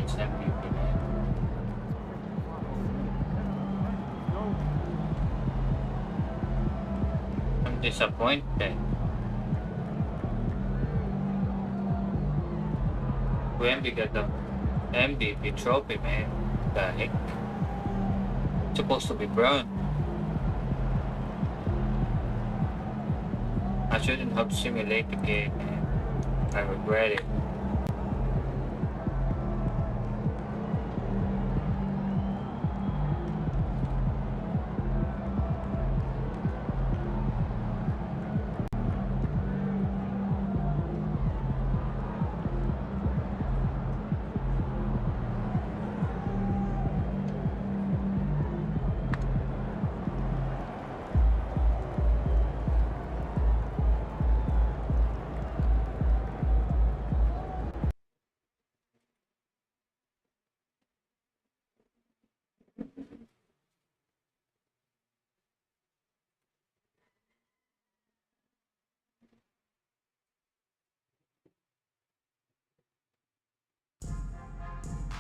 Conference MVP, man. I'm disappointed. Wemby got the MVP trophy, man. The heck? It's supposed to be Brown. I shouldn't have simulated the game, man. I regret it.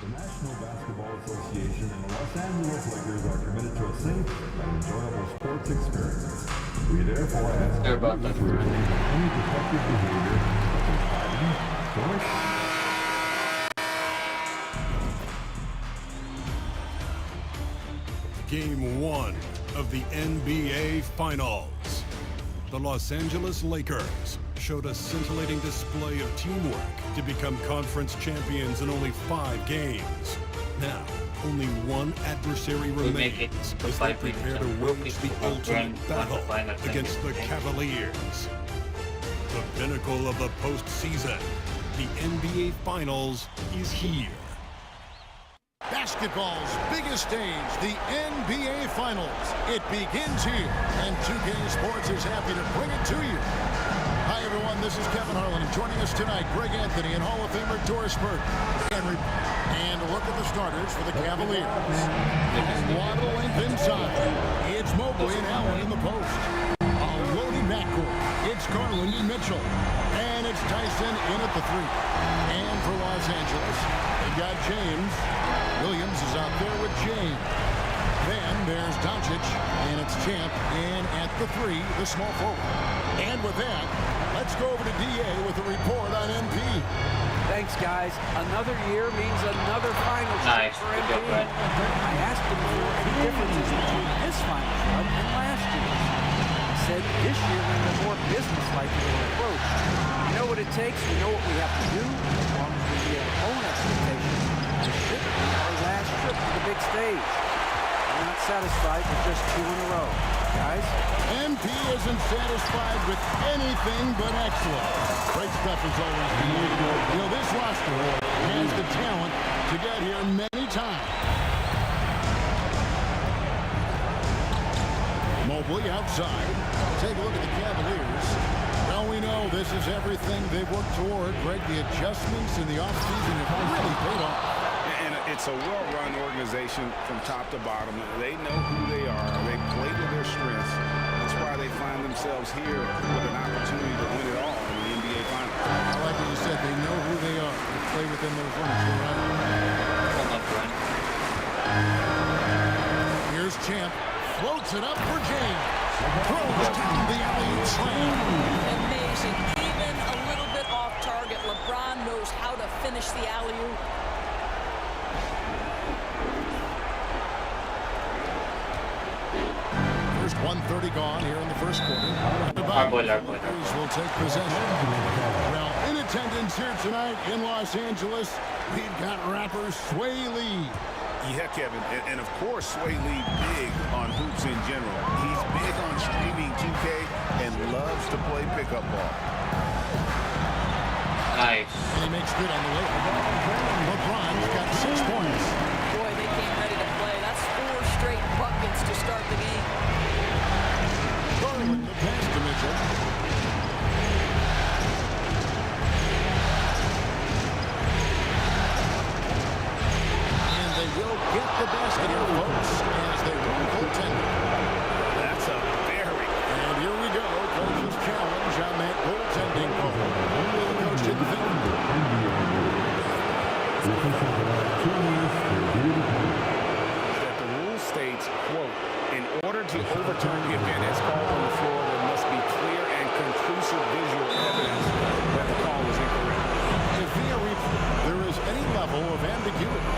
The National Basketball Association and the Los Angeles Lakers are committed to a safe and enjoyable sports experience. We therefore ask Sorry about that. any defective behavior such as fighting, Game 1 of the NBA Finals. The Los Angeles Lakers showed a scintillating display of teamwork to become conference champions in only 5 games. Now, only one adversary remains as they prepare to wage the ultimate battle against the Cavaliers. The pinnacle of the postseason, the NBA Finals, is here. Basketball's biggest stage, the NBA Finals. It begins here, and 2K Sports is happy to bring it to you. Hi, everyone. This is Kevin Harlan. And joining us tonight, Greg Anthony and Hall of Famer Doris Burke. And look at the starters for the Cavaliers. Waddle length inside. It's Mobley and Allen in the post. A loaded backcourt. It's Garland and Mitchell. And it's Tyson in at the 3. And for Los Angeles, they've got James. Williams is out there with James. Then there's Doncic, and it's Champ in at the 3, the small forward. And with that, let's go over to DA with a report on MP. Thanks, guys. Another year means another finals Nice. for Good MP. job, Brad. I asked him if there were any differences between this finals run and last year's. He said this year we were more business-like in our approach. We know what it takes. We know what we have to do. As long as we meet our own expectations, this should be our last trip to the big stage. We're not satisfied with just 2 in a row. Guys? MP isn't satisfied with anything but excellent. Great stuff as always. You know, this roster has the talent to get here many times. Mobley outside. Take a look at the Cavaliers. Well, we know this is everything they've worked toward. Greg, the adjustments in the offseason have really paid off. And it's a well-run organization from top to bottom. They know who they are. They play to their strengths. That's why they find themselves here with an opportunity to win it all in the NBA Finals. I like what you said. They know who they are. They play within those limits. You're right. Here's Champ. Floats it up for James. Throws down the alley-oop slam. Amazing. Even a little bit off target. LeBron knows how to finish the alley-oop. First 1:30 gone here in the first quarter. Our boy. Will take possession. Well, in attendance here tonight in Los Angeles, we've got rapper Sway Lee. Yeah, Kevin. And of course, Sway Lee big on hoops in general. He's big on streaming 2K and loves to play pickup ball. Nice. And he makes good on the way. LeBron's got 6 points. Boy, they came ready to play. That's 4 straight buckets to start the game. Garland, the pass to Mitchell. And they will get the basket here, folks, as they run goaltender. That's a very... And here we go. Coach's challenge on that goaltending call. The coach didn't think. states, quote, "In order to overturn the event as called on the floor, there must be clear and conclusive visual evidence that the call was incorrect." If via replay there is any level of ambiguity,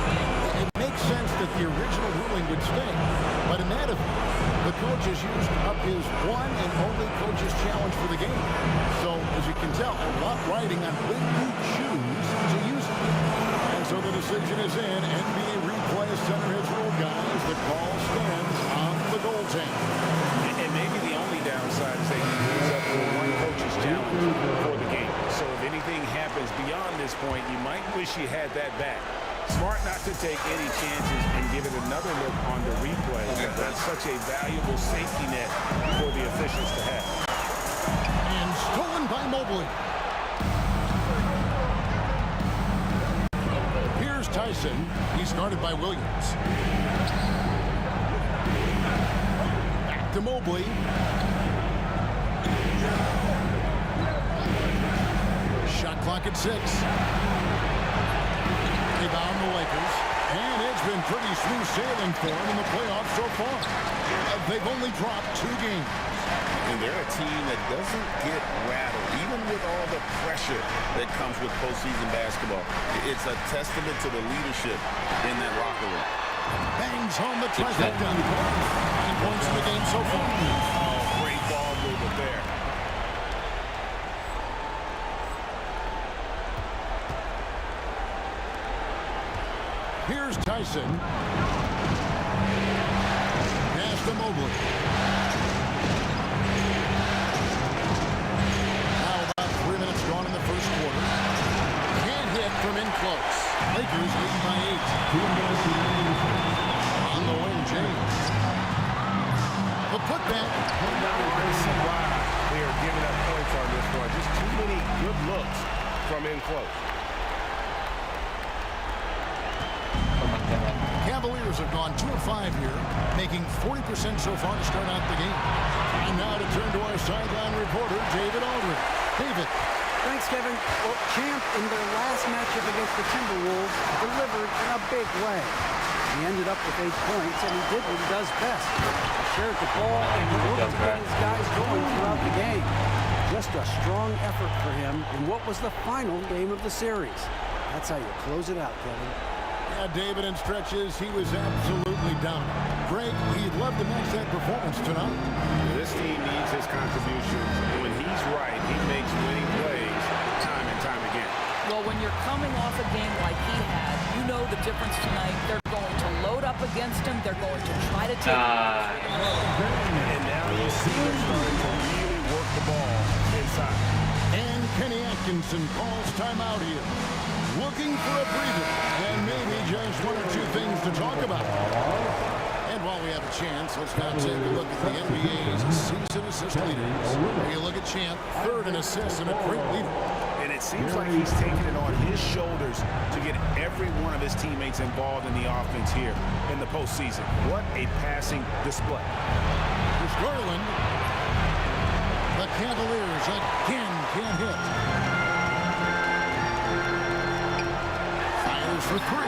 it makes sense that the original ruling would stay. But in that event, the coach has used up his one and only coach's challenge for the game. So, as you can tell, a lot riding on when you choose to use it. And so the decision is in. NBA replay center has ruled, guys. The call stands on the goaltender. And maybe the only downside is they use up for one coach's challenge for the game. So if anything happens beyond this point, you might wish you had that back. Smart not to take any chances and give it another look on the replay. That's such a valuable safety net for the officials to have. And stolen by Mobley. Here's Tyson. He's guarded by Williams. Back to Mobley. Shot clock at 6. Rebound the Lakers. And it's been pretty smooth sailing for them in the playoffs so far. They've only dropped 2 games. And they're a team that doesn't get rattled, even with all the pressure that comes with postseason basketball. It's a testament to the leadership in that locker room. Bangs home the trifecta. 9 points in the game so far. Oh, great ball movement there. Here's Tyson. Pass to Mobley. Now about 3 minutes gone in the first quarter. Can't hit from in close. Lakers lead by 8. On the wing, James. The putback. I see why they are giving up points on this one. Just too many good looks from in close. Cavaliers have gone 2 of 5 here, making 40% so far to start out the game. And now to turn to our sideline reporter, David Aldridge. David. Thanks, Kevin. Well, Champ, in their last matchup against the Timberwolves, delivered in a big way. He ended up with 8 points, and he did what he does best. He shared the ball and he worked to get his guys going throughout the game. Just a strong effort for him in what was the final game of the series. That's how you close it out, Kevin. Yeah, David, in stretches, he was absolutely dominant. Greg, he'd love to match that performance tonight. This team needs his contributions. When he's right, he makes winning plays time and time again. Well, when you're coming off a game like he had, you know the difference tonight. They're going to load up against him. They're going to try to take him. And now you see them starting to really work the ball inside. And Kenny Atkinson calls timeout here. Looking for a breather, and maybe just 1 or 2 things to talk about. And while we have a chance, let's now take a look at the NBA's season assist leaders. You look at Champ, 3rd in assists and a great leader. And it seems like he's taking it on his shoulders to get every one of his teammates involved in the offense here in the postseason. What a passing display. Here's Garland. The Cavaliers again can't hit. For 3,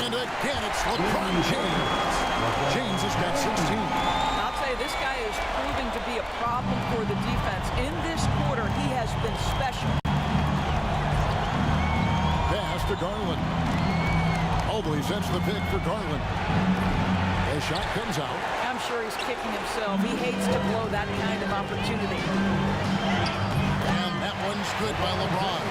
and again it's LeBron James. James has got 16. I'll tell you, this guy is proving to be a problem for the defense. In this quarter, he has been special. Pass to Garland. Mobley sends the pick for Garland. The shot comes out. I'm sure he's kicking himself. He hates to blow that kind of opportunity. And that one's good by LeBron.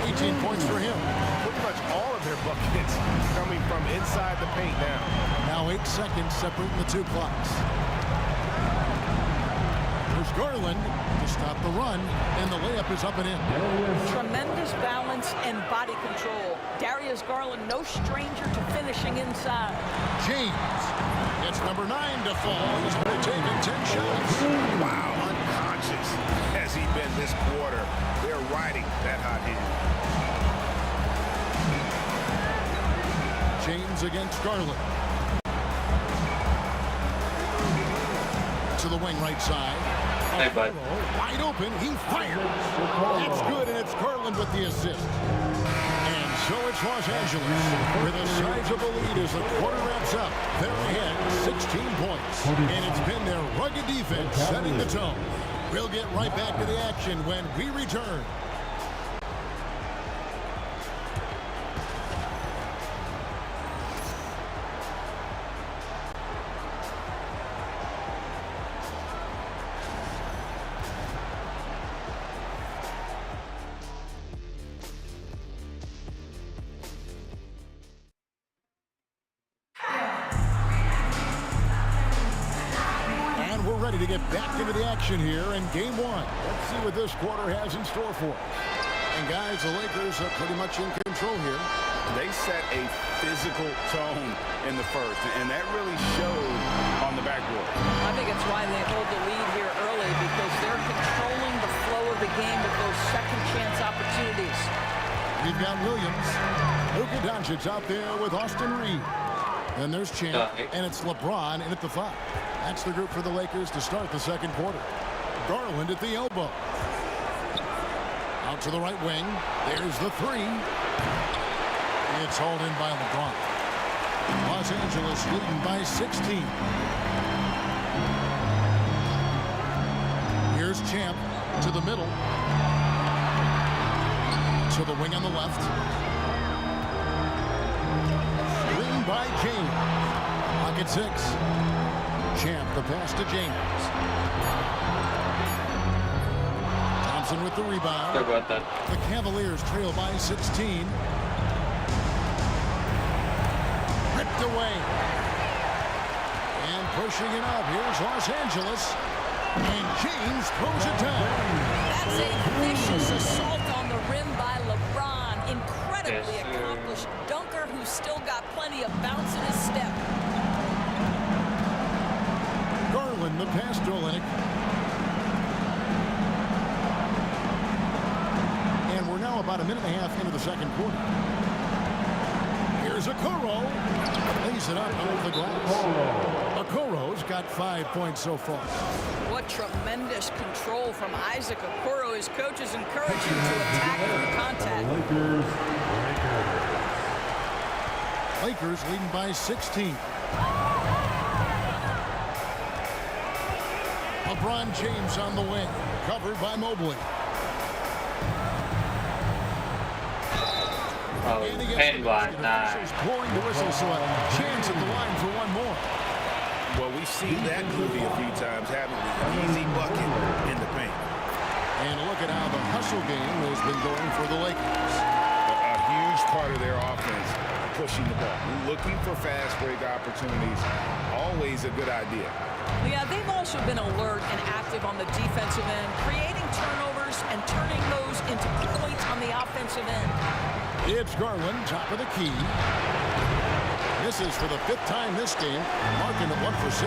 18 points for him. Pretty much all of their buckets coming from inside the paint now. Now 8 seconds separating the 2 clocks. There's Garland to stop the run, and the layup is up and in. Tremendous balance and body control. Darius Garland, no stranger to finishing inside. James gets number 9 to fall. He's been taking 10 shots. Wow, unconscious has he been this quarter. They're riding that hot hand. James against Garland. To the wing right side. Hey, bud. Wide open, he fires. That's good, and it's Garland with the assist. And so it's Los Angeles with a sizable lead as the quarter wraps up. They're ahead 16 points. And it's been their rugged defense setting the tone. We'll get right back to the action when we return. To get back into the action here in game one. Let's see what this quarter has in store for us. And guys, the Lakers are pretty much in control here. They set a physical tone in the first, and that really showed on the backboard. I think it's why they hold the lead here early, because they're controlling the flow of the game with those second chance opportunities. We've got Williams. Luka Doncic out there with Austin Reed. Then there's Champ, and it's LeBron in at the 5. That's the group for the Lakers to start the second quarter. Garland at the elbow. Out to the right wing. There's the 3. It's hauled in by LeBron. Los Angeles leading by 16. Here's Champ to the middle. To the wing on the left. Screen by James. Pocket 6. Champ, the pass to James. Thompson with the rebound. Sorry about that. The Cavaliers trail by 16. Ripped away. And pushing it up. Here's Los Angeles. And James throws it down. That's a vicious assault on the rim by LeBron. Incredibly accomplished dunker who's still got plenty of bounce in his step. Garland, the pass to Olynyk. And we're now about a minute and a half into the second quarter. Here's Okoro. Lays it up off the glass. Okoro's got 5 points so far. What tremendous control from Isaac Okoro. His coaches encourage him to attack through contact. Lakers leading by 16. LeBron James on the wing, covered by Mobley. And one, nice. Blowing the whistle, so a chance at the line for one more. Well, we've seen that movie a few times, haven't we? An easy bucket in the paint. And look at how the hustle game has been going for the Lakers. A huge part of their offense, pushing the ball, looking for fast break opportunities. Always a good idea. Yeah, they've also been alert and active on the defensive end, creating turnovers and turning those into points on the offensive end. It's Garland, top of the key. Misses for the 5th time this game, marking it 1 for 6.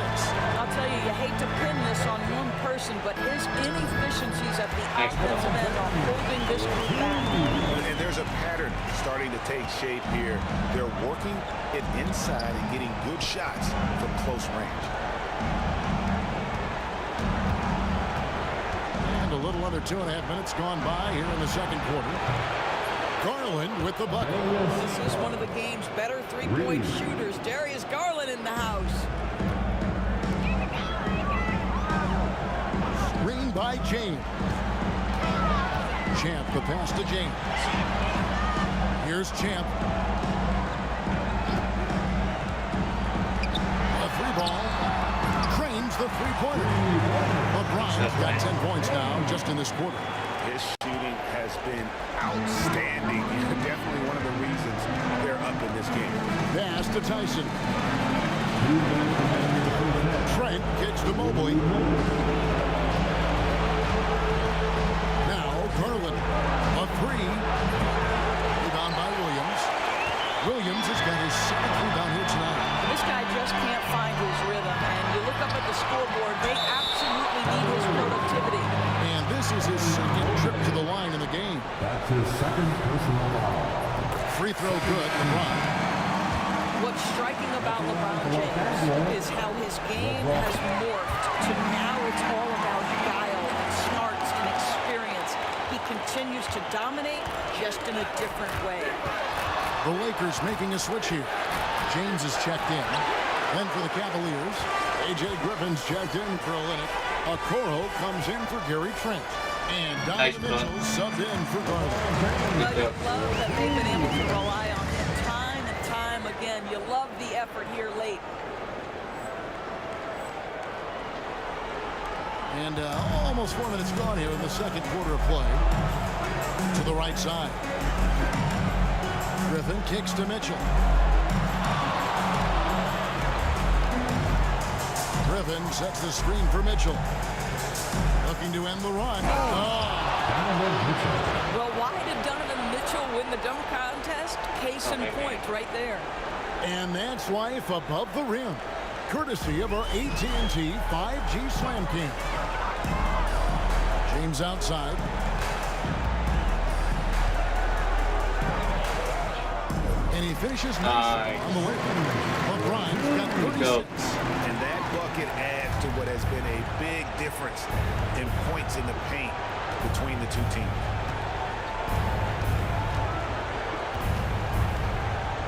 I'll tell you, you hate to pin this on one person, but his inefficiencies at the offensive end are holding this group back. And there's a pattern starting to take shape here. They're working it inside and getting good shots from close range. And a little under 2.5 minutes gone by here in the second quarter. Garland with the bucket. This is one of the game's better three-point shooters. Darius Garland in the house. Screen by James. Champ, the pass to James. Here's Champ. A 3-ball. Cranes the three-pointer. LeBron's got 10 points now just in this quarter. His shooting has been outstanding. Definitely one of the reasons they're up in this game. Pass to Tyson. Trent kicks to Mobley. Now Garland. A 3. Rebound by Williams. Williams has got his 7th rebound here tonight. This guy just can't find his rhythm, and you look up at the scoreboard, they absolutely need his productivity. And this is his second trip to the line in the game. That's his second personal foul. Free throw good, LeBron. What's striking about LeBron James is how his game has morphed to now it's all about guile and smarts and experience. He continues to dominate just in a different way. The Lakers making a switch here. James is checked in. Then for the Cavaliers, A.J. Griffin's checked in for Olynyk. Okoro comes in for Gary Trent. And Nice Donovan run. Mitchell subbed in for Garland. Well, you love that they've been able to rely on him time and time again. You love the effort here late. And almost 4 minutes gone here in the second quarter of play. To the right side. Griffin kicks to Mitchell. Griffin sets the screen for Mitchell. Looking to end the run. Well, why did Donovan Mitchell win the dunk contest? Case in point right there. And that's life above the rim. Courtesy of our AT&T 5G Slam King. James outside. And he finishes nice on the way. LeBron's got 36. And that bucket adds to what has been a big difference in points in the paint between the two teams.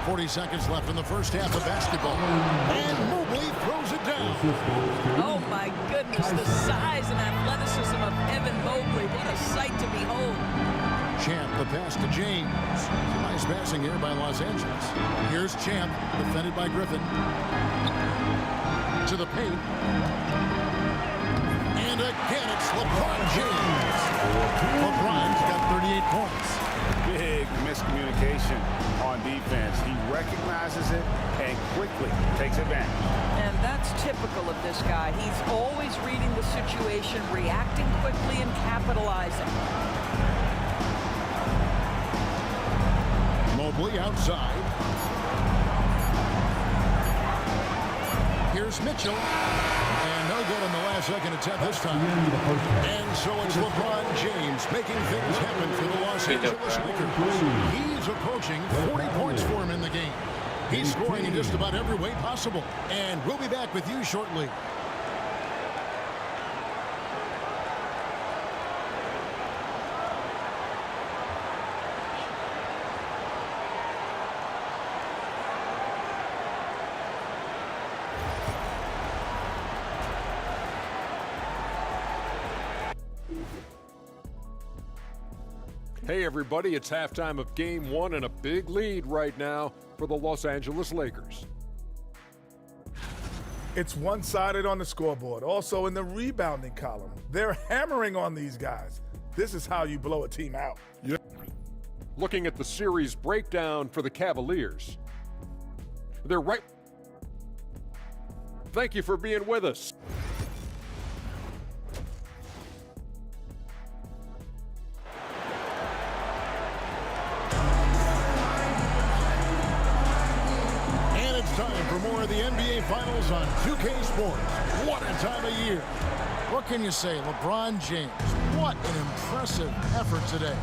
40 seconds left in the first half of basketball. And Mobley throws it down. Oh, my goodness. The size and athleticism of Evan Mobley. What a sight to behold. Champ, the pass to James. Nice passing here by Los Angeles. Here's Champ, defended by Griffin. To the paint. And again, it's LeBron James. LeBron's got 38 points. Big miscommunication on defense. He recognizes it and quickly takes advantage. And that's typical of this guy. He's always reading the situation, reacting quickly, and capitalizing. Mobley outside. Here's Mitchell. And no good on the last second attempt this time. And so it's LeBron James making things happen for the Los Angeles Lakers. He's approaching 40 points for him in the game. He's scoring in just about every way possible. And we'll be back with you shortly. Hey everybody, it's halftime of Game 1 and a big lead right now for the Los Angeles Lakers. It's one-sided on the scoreboard. Also in the rebounding column, they're hammering on these guys. This is how you blow a team out. Looking at the series breakdown for the Cavaliers. They're right. Thank you for being with us. Time for more of the NBA Finals on 2K Sports. What a time of year. What can you say? LeBron James, what an impressive effort today.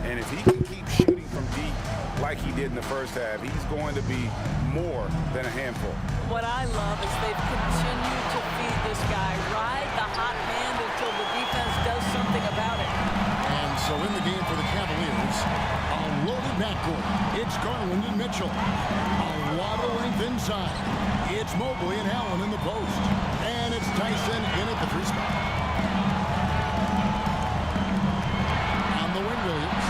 And if he can keep shooting from deep like he did in the first half, he's going to be more than a handful. What I love is they've continued to feed this guy, ride the hot hand until the defense does something about it. And so in the game for the Cavaliers, a loaded backcourt. It's Garland and Mitchell. A lot of length inside. It's Mobley and Allen in the post. And it's Tyson in at the free spot. On the wing, Williams.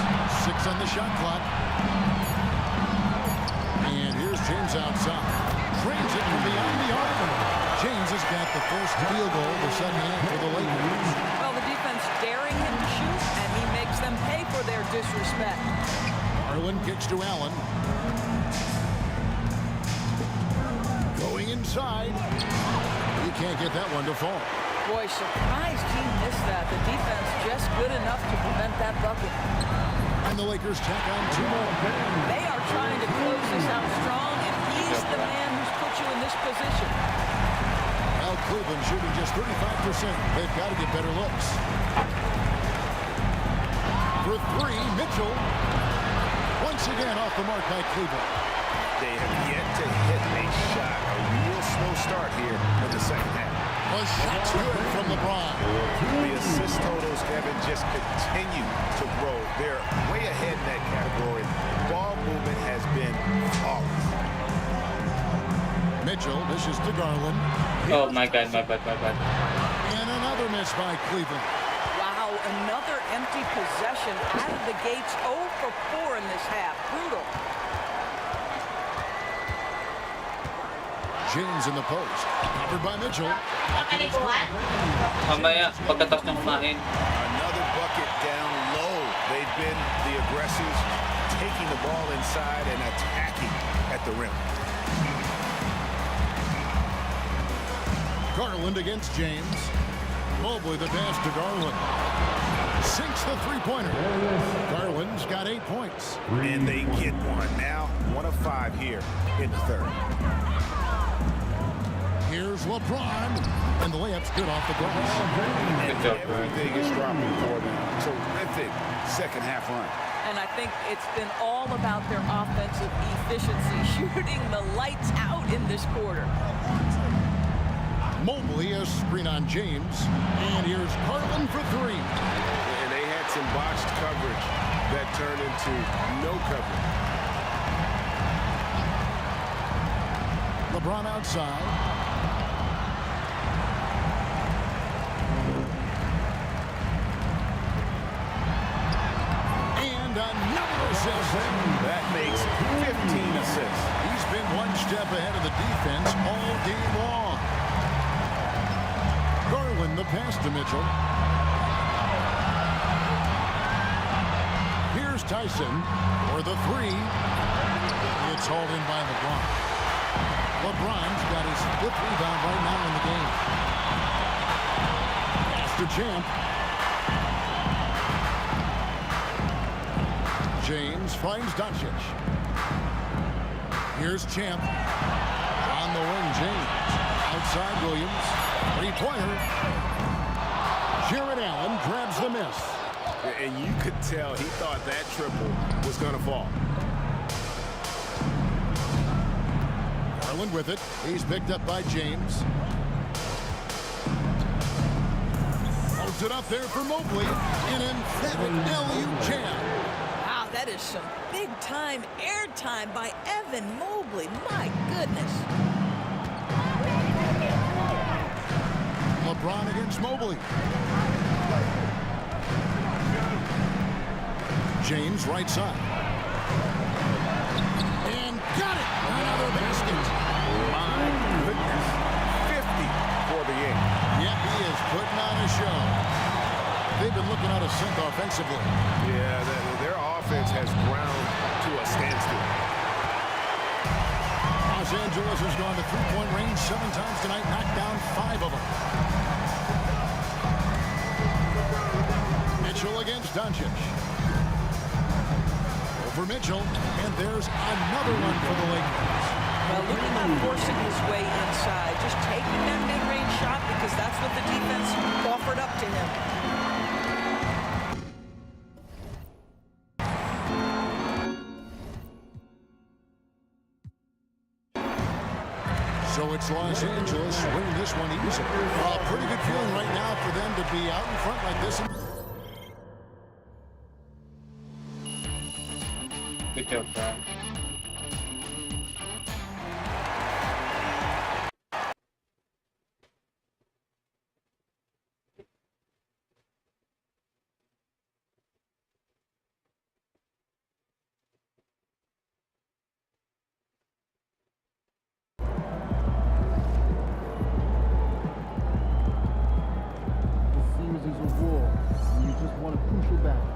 6 on the shot clock. And here's James outside. Trains it from beyond the arc. James has got the first field goal of the second half for the Lakers. Well, the defense daring him to shoot, and he makes them pay for their disrespect. Garland kicks to Allen. Going inside. He can't get that one to fall. Boy, surprised he missed that. The defense just good enough to prevent that bucket. And the Lakers tack on 2 more. They are trying to close this out strong, and he's the man who's put you in this position. Now Cleveland shooting just 35%. They've got to get better looks. For 3, Mitchell. Once again off the mark by Cleveland. They have yet to hit a shot. A real slow start here in the second half. A shot's good from LeBron. The assist totals, Kevin, just continue to grow. They're way ahead in that category. Ball movement has been flawless. Mitchell dishes to Garland. Oh my God, my bad. And another miss by Cleveland. Wow, another empty possession out of the gates. 0 for 4 in this half. Brutal. James in the post. Covered by Mitchell. Mamaya, pagkatapos ng kumain. Another bucket down low. They've been the aggressors, taking the ball inside and attacking at the rim. Garland against James. Mobley the pass to Garland. Sinks the three-pointer. Garland's got 8 points. And they get one. Now 1 of 5 here in the third. Here's LeBron. And the layup's good off the glass. And everything is dropping for them. Terrific second half run. And I think it's been all about their offensive efficiency, shooting the lights out in this quarter. Mobley a screen on James. And here's Garland for 3. And they had some botched coverage that turned into no coverage. LeBron outside. And another assist. That makes 15 assists. He's been one step ahead of the defense all game long. Garland the pass to Mitchell. Here's Tyson for the 3. It's hauled in by LeBron. LeBron's got his 5th rebound right now in the game. Pass to Champ. James finds Doncic. Here's Champ. On the wing, James. Outside Williams. 3-pointer. Jared Allen grabs the miss. And you could tell he thought that triple was going to fall. Garland with it. He's picked up by James. Holds it up there for Mobley. An emphatic LU jam. Wow, that is some big-time airtime by Evan Mobley. My goodness. LeBron against Mobley. James right side. And got it. Another basket. My goodness. 50 for the game. Yep, he is putting on a show. They've been looking out of sync offensively. Yeah, their offense has ground to a standstill. Los Angeles has gone to three-point range 7 times tonight, knocked down 5 of them. Mitchell against Doncic. Over Mitchell, and there's another one for the Lakers. Well, look at him forcing his way inside, just taking that mid-range shot because that's what the defense offered up to him. So it's Los Angeles winning this one easily. Pretty good feeling right now for them to be out in front like this. Good job, bro. Series is a war, and you just want a crucial battle.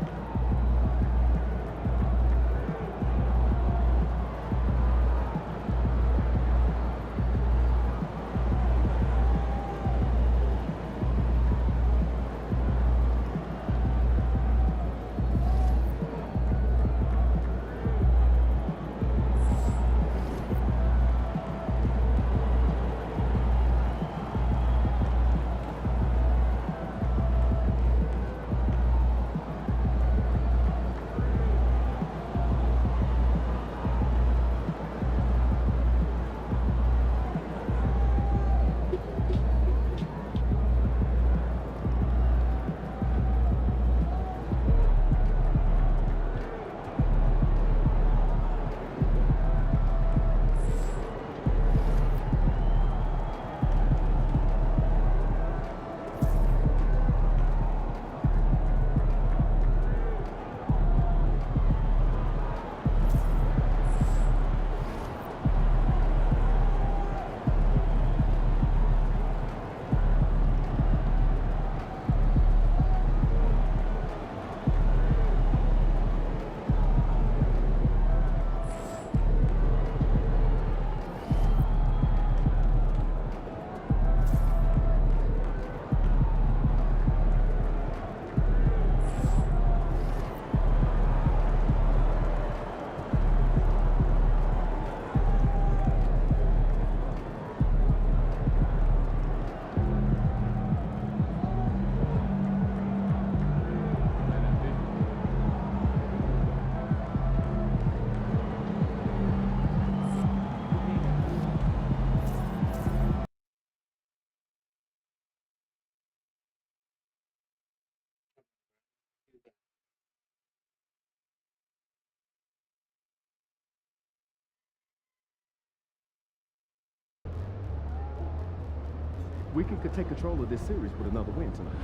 We could take control of this series with another win tonight.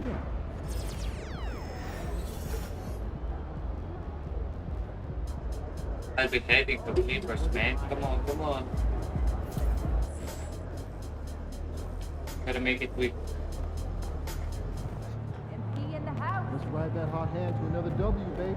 Yeah. I'll be heading for Clippers, man. Come on, come on. Gotta make it quick. Let's ride that hot hand to another W, baby.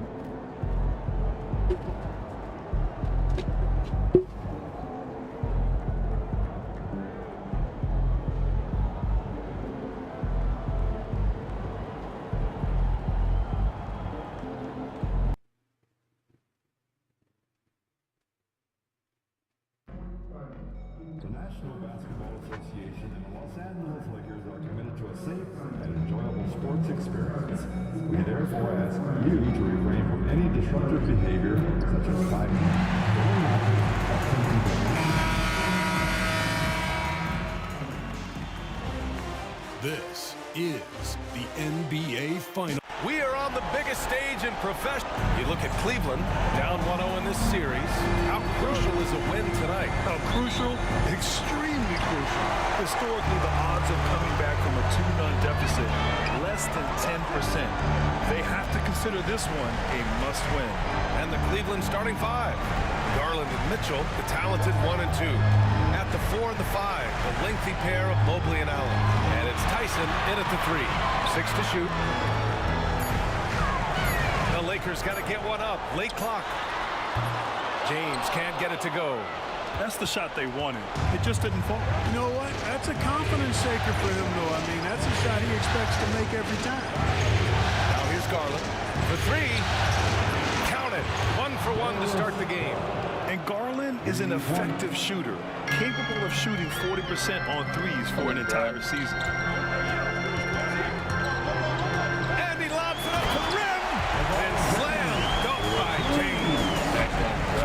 The National Basketball Association and the Los Angeles Lakers are committed to a safe and enjoyable sports experience. We therefore ask you to refrain from any disruptive behavior such as fighting, throwing up, attempting to This is the NBA Final. We are on the biggest stage in professional. You look at Cleveland, down 1-0 in this series. How crucial is a win tonight? How crucial? Extremely crucial. Historically, the odds of coming back from a 2-0 deficit, less than 10%. They have to consider this one a must-win. And the Cleveland starting five. Garland and Mitchell, the talented 1 and 2. At the 4 and the 5, the lengthy pair of Mobley and Allen. And it's Tyson in at the 3. 6 to shoot. The Lakers got to get one up. Late clock. James can't get it to go. That's the shot they wanted. It just didn't fall. You know what? That's a confidence shaker for him, though. I mean, that's a shot he expects to make every time. Now here's Garland. For 3. Count it. 1 for 1 to start the game. And Garland is an effective shooter, capable of shooting 40% on threes for an entire season. And he lobs it up to the rim. And slam dunk by James.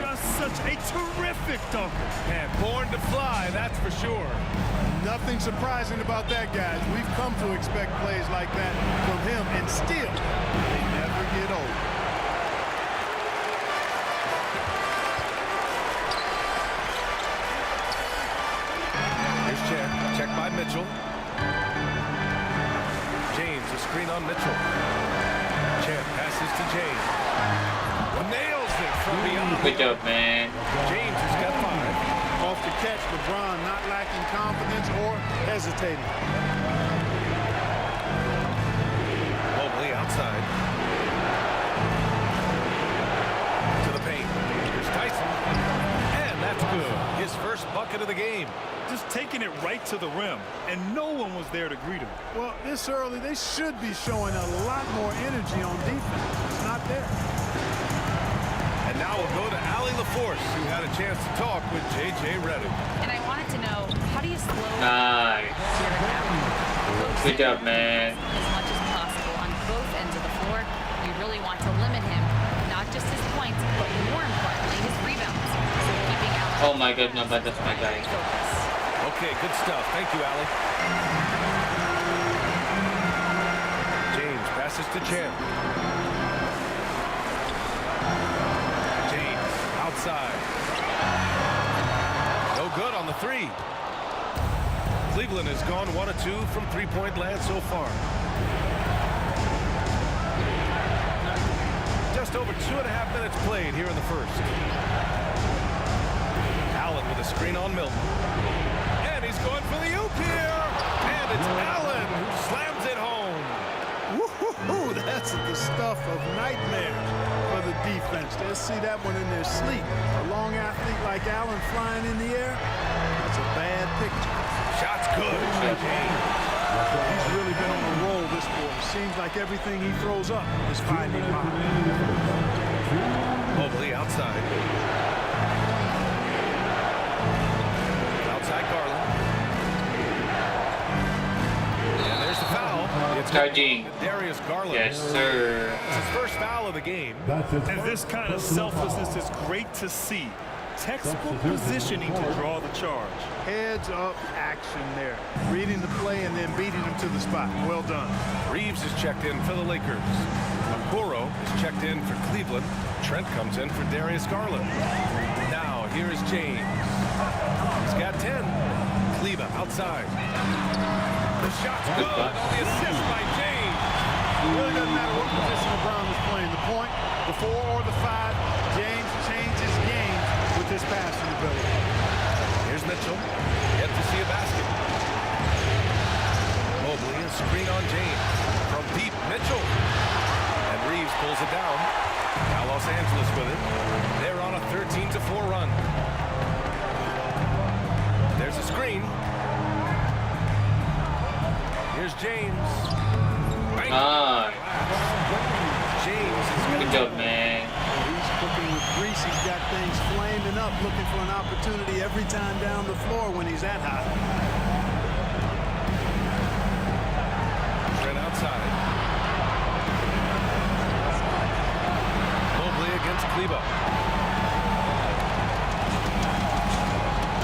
Just such a terrific dunker. And born to fly, that's for sure. Nothing surprising about that, guys. We've come to expect plays like that from him, and still, they never get old. Check by Mitchell. James, a screen on Mitchell. Champ passes to James. Nails it from beyond. Good job, man. James has got 5. Off the catch, LeBron not lacking confidence or hesitating. Mobley outside. To the paint. Here's Tyson. And that's good. His first bucket of the game. Just taking it right to the rim, and no one was there to greet him. Well, this early, they should be showing a lot more energy on defense. It's not there. And now we'll go to Allie LaForce, who had a chance to talk with J.J. Redick. And I wanted to know, how do you slow Nice. Good job, man. as much as possible on both ends of the floor? You really want to limit him, not just his points, but more importantly, his rebounds. So keeping Allen. Oh my god, no, but that's my guy. Okay, good stuff. Thank you, Allie. James passes to Champ. James outside. No good on the 3. Cleveland has gone 1 of 2 from three-point land so far. Just over 2.5 minutes played here in the first. Allen with a screen on Milton. And he's going for the oop here. And it's Allen who slams it home. Woo-hoo-hoo, that's the stuff of nightmare for the defense. They'll see that one in their sleep. A long athlete like Allen flying in the air, that's a bad picture. Shot's good. He's really been on a roll this quarter. Seems like everything he throws up is finding bottom. Mobley outside. Outside Garland. And there's the foul. It's Charging. Darius Garland. Yes, sir. It's his first foul of the game. And this kind of selflessness is great to see. Textbook positioning to draw the charge. Heads up action there. Reading the play and then beating him to the spot. Well done. Reeves is checked in for the Lakers. Okoro is checked in for Cleveland. Trent comes in for Darius Garland. Now, here is James. He's got 10. Kleber outside. The shot's good on the assist by James. It really doesn't matter what position LeBron is playing. The point, the 4 or the 5, James changes games with his passing ability. Here's Mitchell. Yet to see a basket. Mobley, a screen on James. From deep, Mitchell. And Reeves pulls it down. Now Los Angeles with it. They're on a 13-4 run. There's a screen. Here's James. Ah, James is good going job, man. He's cooking with grease. He's got things flaming up, looking for an opportunity every time down the floor when he's that hot. Trent outside. Mobley against Kleber.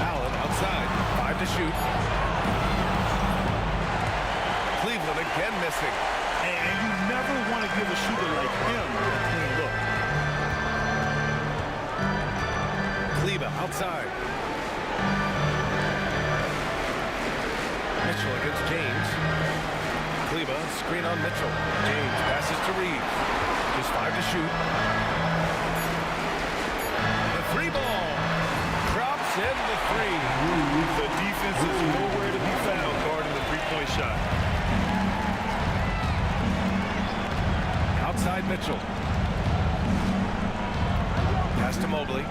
Allen outside. 5 to shoot. Cleveland again missing. And you never want to give a shooter like him a clean look. Kleber outside. Mitchell against James. Kleber, screen on Mitchell. James passes to Reeves. Just 5 to shoot. The 3 ball. Drops in the 3. The defense is nowhere to be found guarding the three-point shot. Outside Mitchell. Pass to Mobley.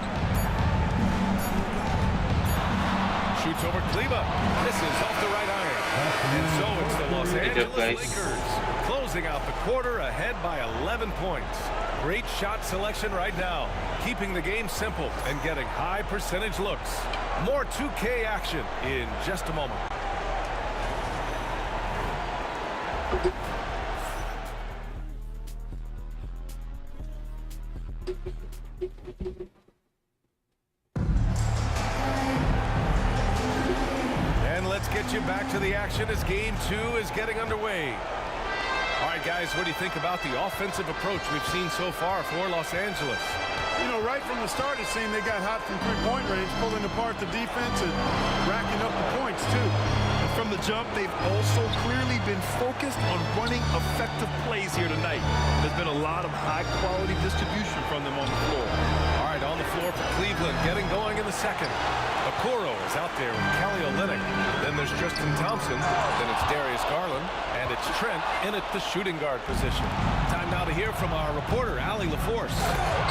Shoots over Kleber. Misses off the right iron. And so it's the Los Angeles Lakers closing out the quarter ahead by 11 points. Great shot selection right now, keeping the game simple and getting high percentage looks. More 2K action in just a moment. And let's get you back to the action as game 2 is getting underway. All right, guys, what do you think about the offensive approach we've seen so far for Los Angeles? You know, right from the start, it seemed they got hot from three-point range, pulling apart the defense and racking up the points, too. And from the jump, they've also clearly been focused on running effective plays here tonight. There's been a lot of high-quality distribution from them on the floor. All right, on the floor for Cleveland, getting going in the second. Okoro is out there with Kelly Olynyk. Then there's Justin Thompson. Then it's Darius Garland. And it's Trent in at the shooting guard position. Time now to hear from our reporter, Allie LaForce.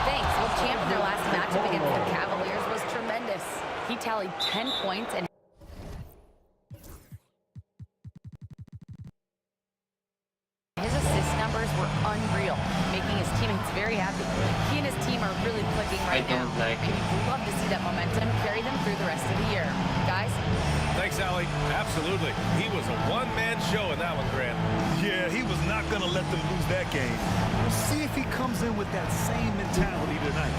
Thanks. Well, champ in their last matchup against the Cavaliers was tremendous. He tallied 10 points and his assist numbers were unreal, making his teammates very happy. He and his team are really clicking right now. And you'd love to see that momentum carry them through the rest of the year. Guys? Thanks, Allie. Absolutely. He was a one-man show in that one, Grant. Yeah, he was not going to let them lose that game. We'll see if he comes in with that same mentality tonight.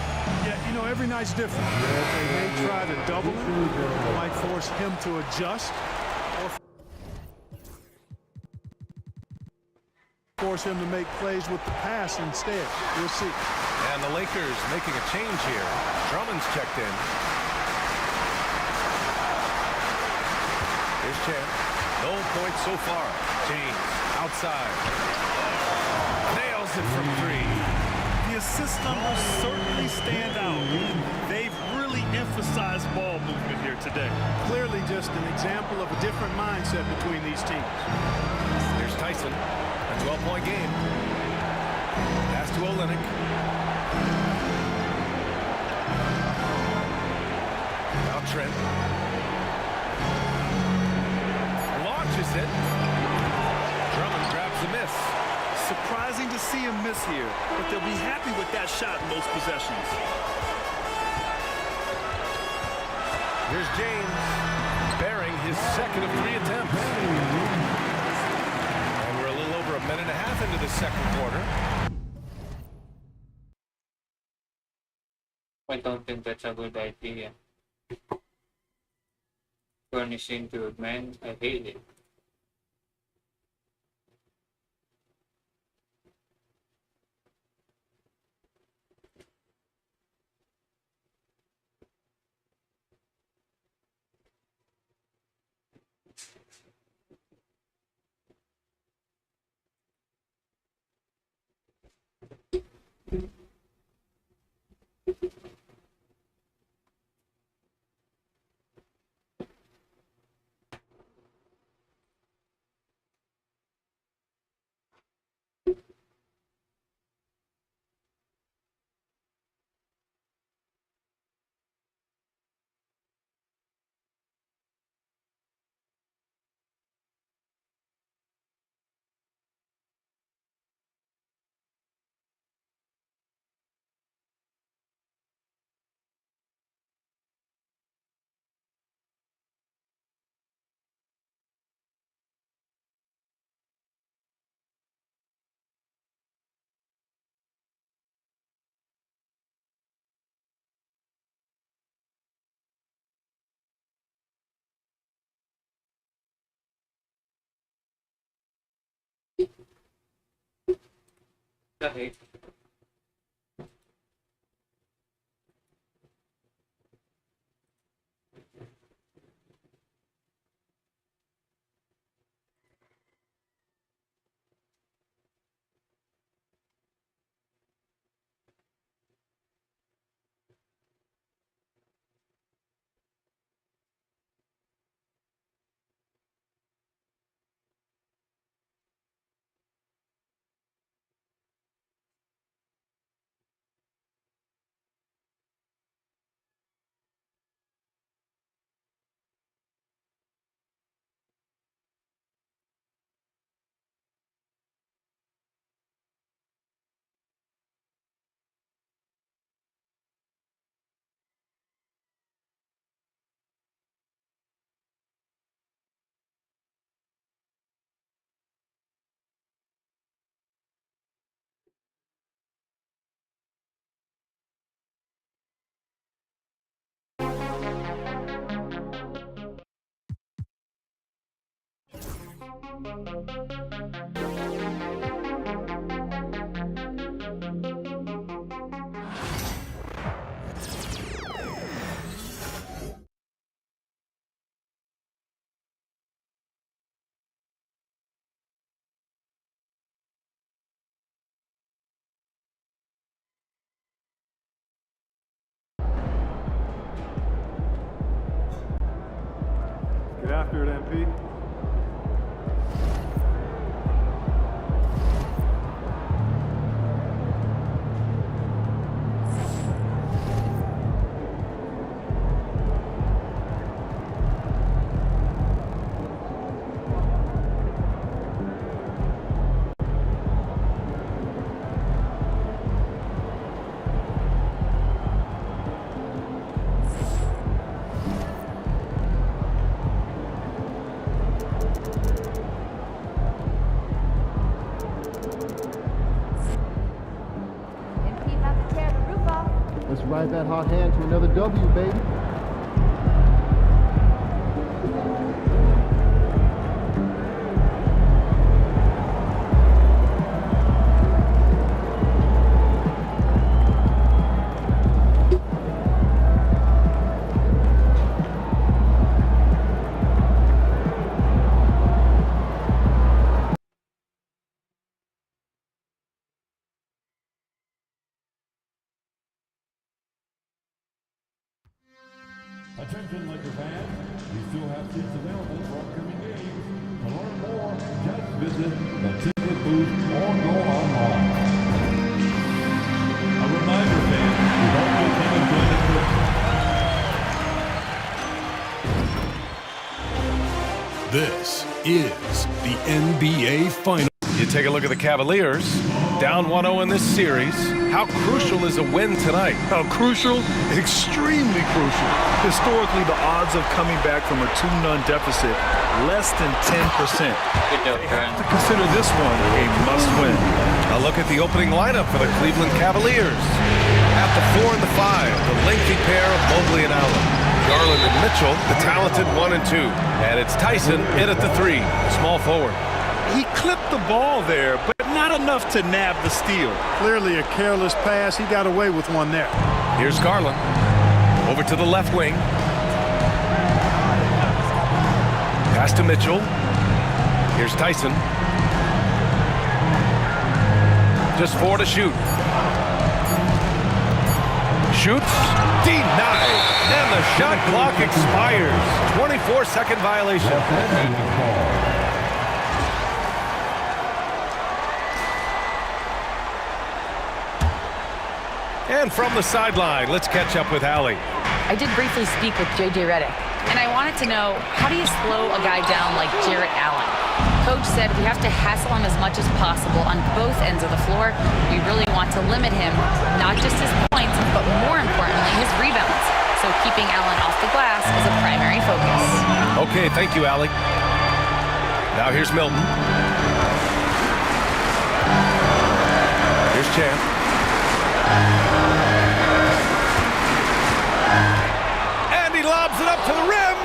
Yeah, you know, every night's different. They may try to double him. It might force him to adjust. Or force him to make plays with the pass instead. We'll see. And the Lakers making a change here. Drummond's checked in. Here's Chan. No points so far. James outside. Nails it from 3. The assist numbers certainly stand out. They've really emphasized ball movement here today. Clearly just an example of a different mindset between these teams. Here's Tyson. A 12-point game. Pass to Olynyk. Now Trent. Launches it. Drummond grabs the miss. Surprising to see him miss here, but they'll be happy with that shot in most possessions. Here's James, bearing his second of 3 attempts. And we're a little over a minute and a half into the second quarter. I don't think that's a good idea. Furnishing to a man, I hate it. Okay. Get after it, MP. Let's ride that hot hand to another W, baby. Attention, Laker fans. We still have seats available for upcoming games. To learn more, just visit the ticket booth or go online. A reminder, fans, we hope you'll come and join us. This is the NBA Finals. You take a look at the Cavaliers, down 1-0 in this series. How crucial is a win tonight? How crucial? Extremely crucial. Historically, the odds of coming back from a 2-0 deficit, less than 10%. To consider this one a must-win. A look at the opening lineup for the Cleveland Cavaliers. At the 4 and the 5, the lengthy pair of Mobley and Allen. Garland and Mitchell, the talented 1 and 2. And it's Tyson in at the 3, small forward. He clipped the ball there, but not enough to nab the steal. Clearly a careless pass. He got away with one there. Here's Garland. Over to the left wing. Pass to Mitchell. Here's Tyson. Just 4 to shoot. Shoots. Denied. And the shot clock expires. 24-second violation. And from the sideline, let's catch up with Allie. I did briefly speak with J.J. Redick, and I wanted to know, how do you slow a guy down like Jarrett Allen? Coach said we have to hassle him as much as possible on both ends of the floor. We really want to limit him, not just his points, but more importantly, his rebounds. So keeping Allen off the glass is a primary focus. Okay, thank you, Allie. Now here's Milton. Here's Champ. And he lobs it up to the rim.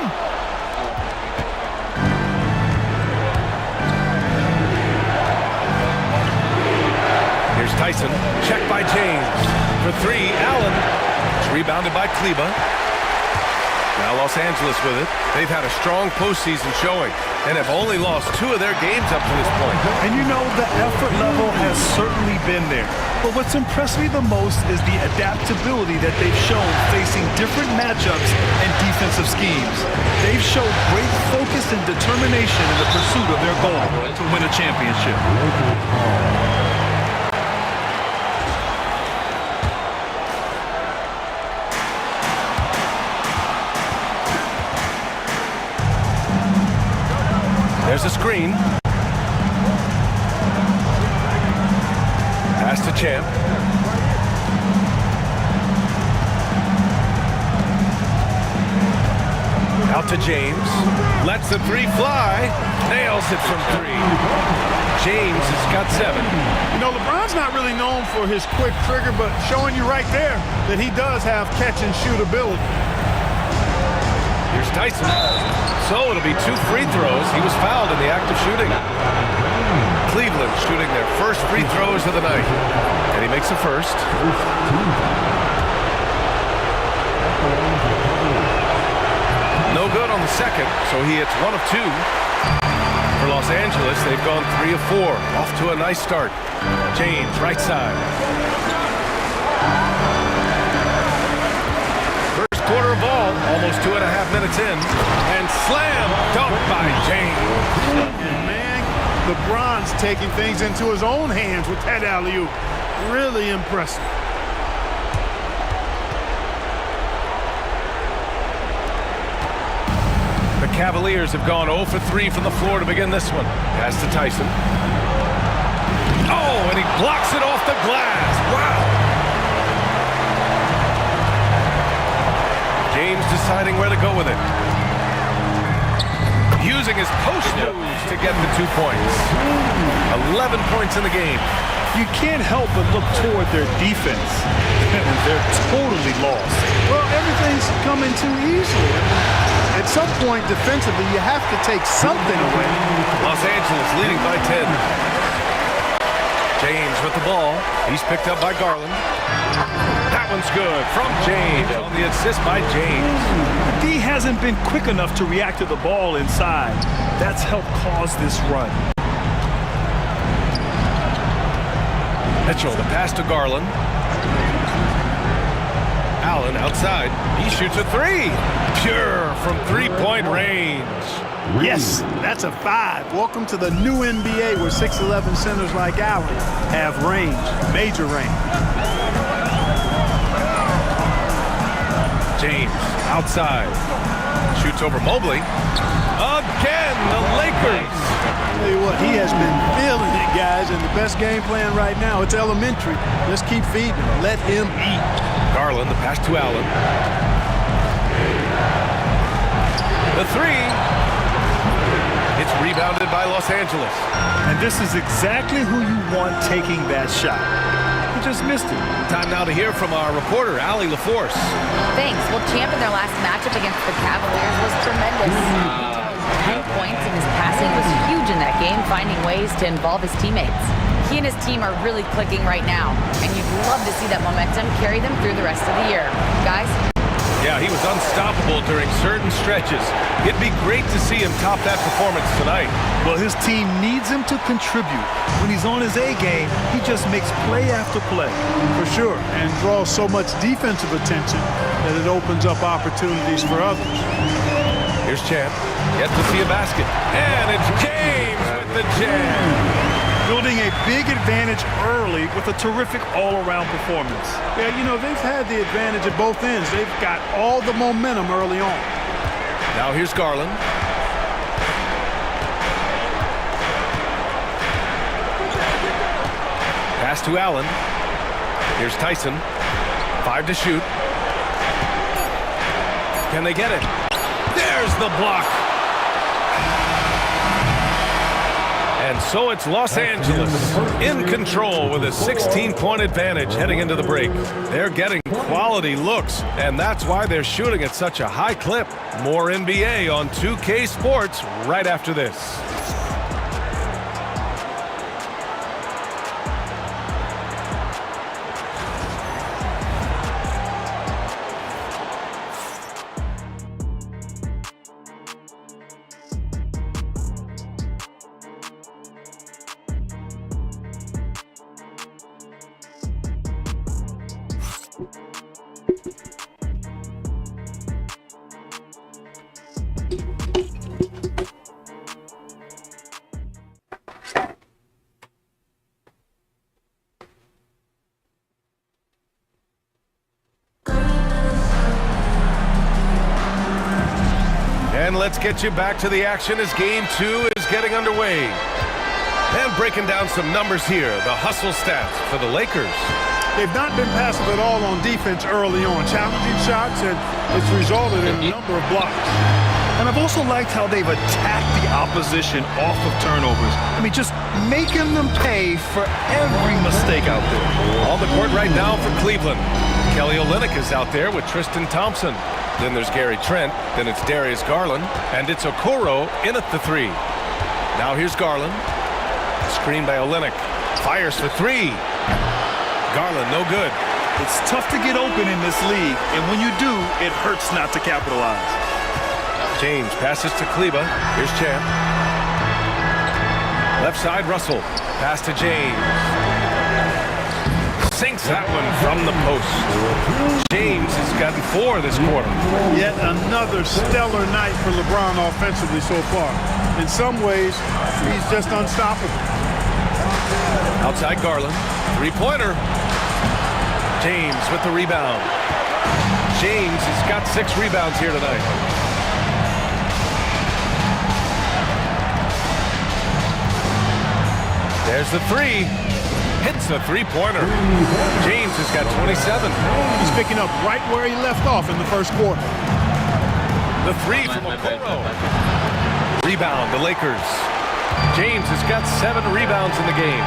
Here's Tyson. Tyson, checked by James. For three, Allen. It's rebounded by Kleba. Now Los Angeles with it. They've had a strong postseason showing and have only lost 2 of their games up to this point. And you know, the effort level has certainly been there. But what's impressed me the most is the adaptability that they've shown facing different matchups and defensive schemes. They've shown great focus and determination in the pursuit of their goal to win a championship. There's a screen. Pass to Champ. Out to James. Lets the three fly. Nails it from 3. James has got 7. You know, LeBron's not really known for his quick trigger, but showing you right there that he does have catch-and-shoot ability. Here's Tyson. So it'll be 2 free throws. He was fouled in the act of shooting. Cleveland shooting their first free throws of the night. And he makes the first. No good on the second, so he hits 1 of 2. For Los Angeles, they've gone 3 of 4. Off to a nice start. James, right side. Quarter of ball, almost 2.5 minutes in, and slam dunk by James. And man, LeBron's taking things into his own hands with that alley-oop. Really impressive. The Cavaliers have gone 0 for 3 from the floor to begin this one. Pass to Tyson. Oh, and he blocks it off the glass. Wow. James deciding where to go with it. Using his post moves to get the 2 points. 11 points in the game. You can't help but look toward their defense. They're totally lost. Well, everything's coming too easily. At some point, defensively, you have to take something away. Los Angeles leading by 10. James with the ball. He's picked up by Garland. That one's good from James. On the assist by James. D hasn't been quick enough to react to the ball inside. That's helped cause this run. Mitchell, the pass to Garland. Allen outside. He shoots a 3. Pure from 3-point range. Yes, that's a 5. Welcome to the new NBA where 6'11 centers like Allen have range, major range. James outside. Shoots over Mobley. Again, the Lakers. I'll tell you what, he has been feeling it, guys, and the best game plan right now, it's elementary. Let's keep feeding him. Let him eat. Garland, the pass to Allen. The 3. It's rebounded by Los Angeles. And this is exactly who you want taking that shot. He just missed it. Time now to hear from our reporter, Allie LaForce. Thanks. Well, Champ in their last matchup against the Cavaliers was tremendous. 10 points, and his passing was huge in that game, finding ways to involve his teammates. He and his team are really clicking right now, and you'd love to see that momentum carry them through the rest of the year. Guys? Yeah, he was unstoppable during certain stretches. It'd be great to see him top that performance tonight. Well, his team needs him to contribute. When he's on his A game, he just makes play after play. For sure, and draws so much defensive attention that it opens up opportunities for others. Here's Champ. Yet to see a basket. And it's James with the jam. Building a big advantage early with a terrific all-around performance. Yeah, you know, they've had the advantage at both ends. They've got all the momentum early on. Now here's Garland. Pass to Allen. Here's Tyson. 5 to shoot. Can they get it? There's the block. And so it's Los Angeles in control with a 16-point advantage heading into the break. They're getting quality looks, and that's why they're shooting at such a high clip. More NBA on 2K Sports right after this. And let's get you back to the action as Game 2 is getting underway. And breaking down some numbers here, the hustle stats for the Lakers. They've not been passive at all on defense early on. Challenging shots, and it's resulted in a number of blocks. And I've also liked how they've attacked the opposition off of turnovers. I mean, just making them pay for every mistake out there. On the court right now for Cleveland. Kelly Olynyk is out there with Tristan Thompson. Then there's Gary Trent. Then it's Darius Garland. And it's Okoro in at the 3. Now here's Garland. Screen by Olynyk. Fires for 3. Garland, no good. It's tough to get open in this league, and when you do, it hurts not to capitalize. James passes to Kleba. Here's Champ. Left side, Russell. Pass to James. Sinks that one from the post. James has gotten 4 this quarter. Yet another stellar night for LeBron offensively so far. In some ways, he's just unstoppable. Outside Garland. Three-pointer. James with the rebound. James has got 6 rebounds here tonight. There's the 3. Hits a three-pointer. James has got 27. He's picking up right where he left off in the first quarter. The 3 from Okoro. Rebound, the Lakers. James has got 7 rebounds in the game.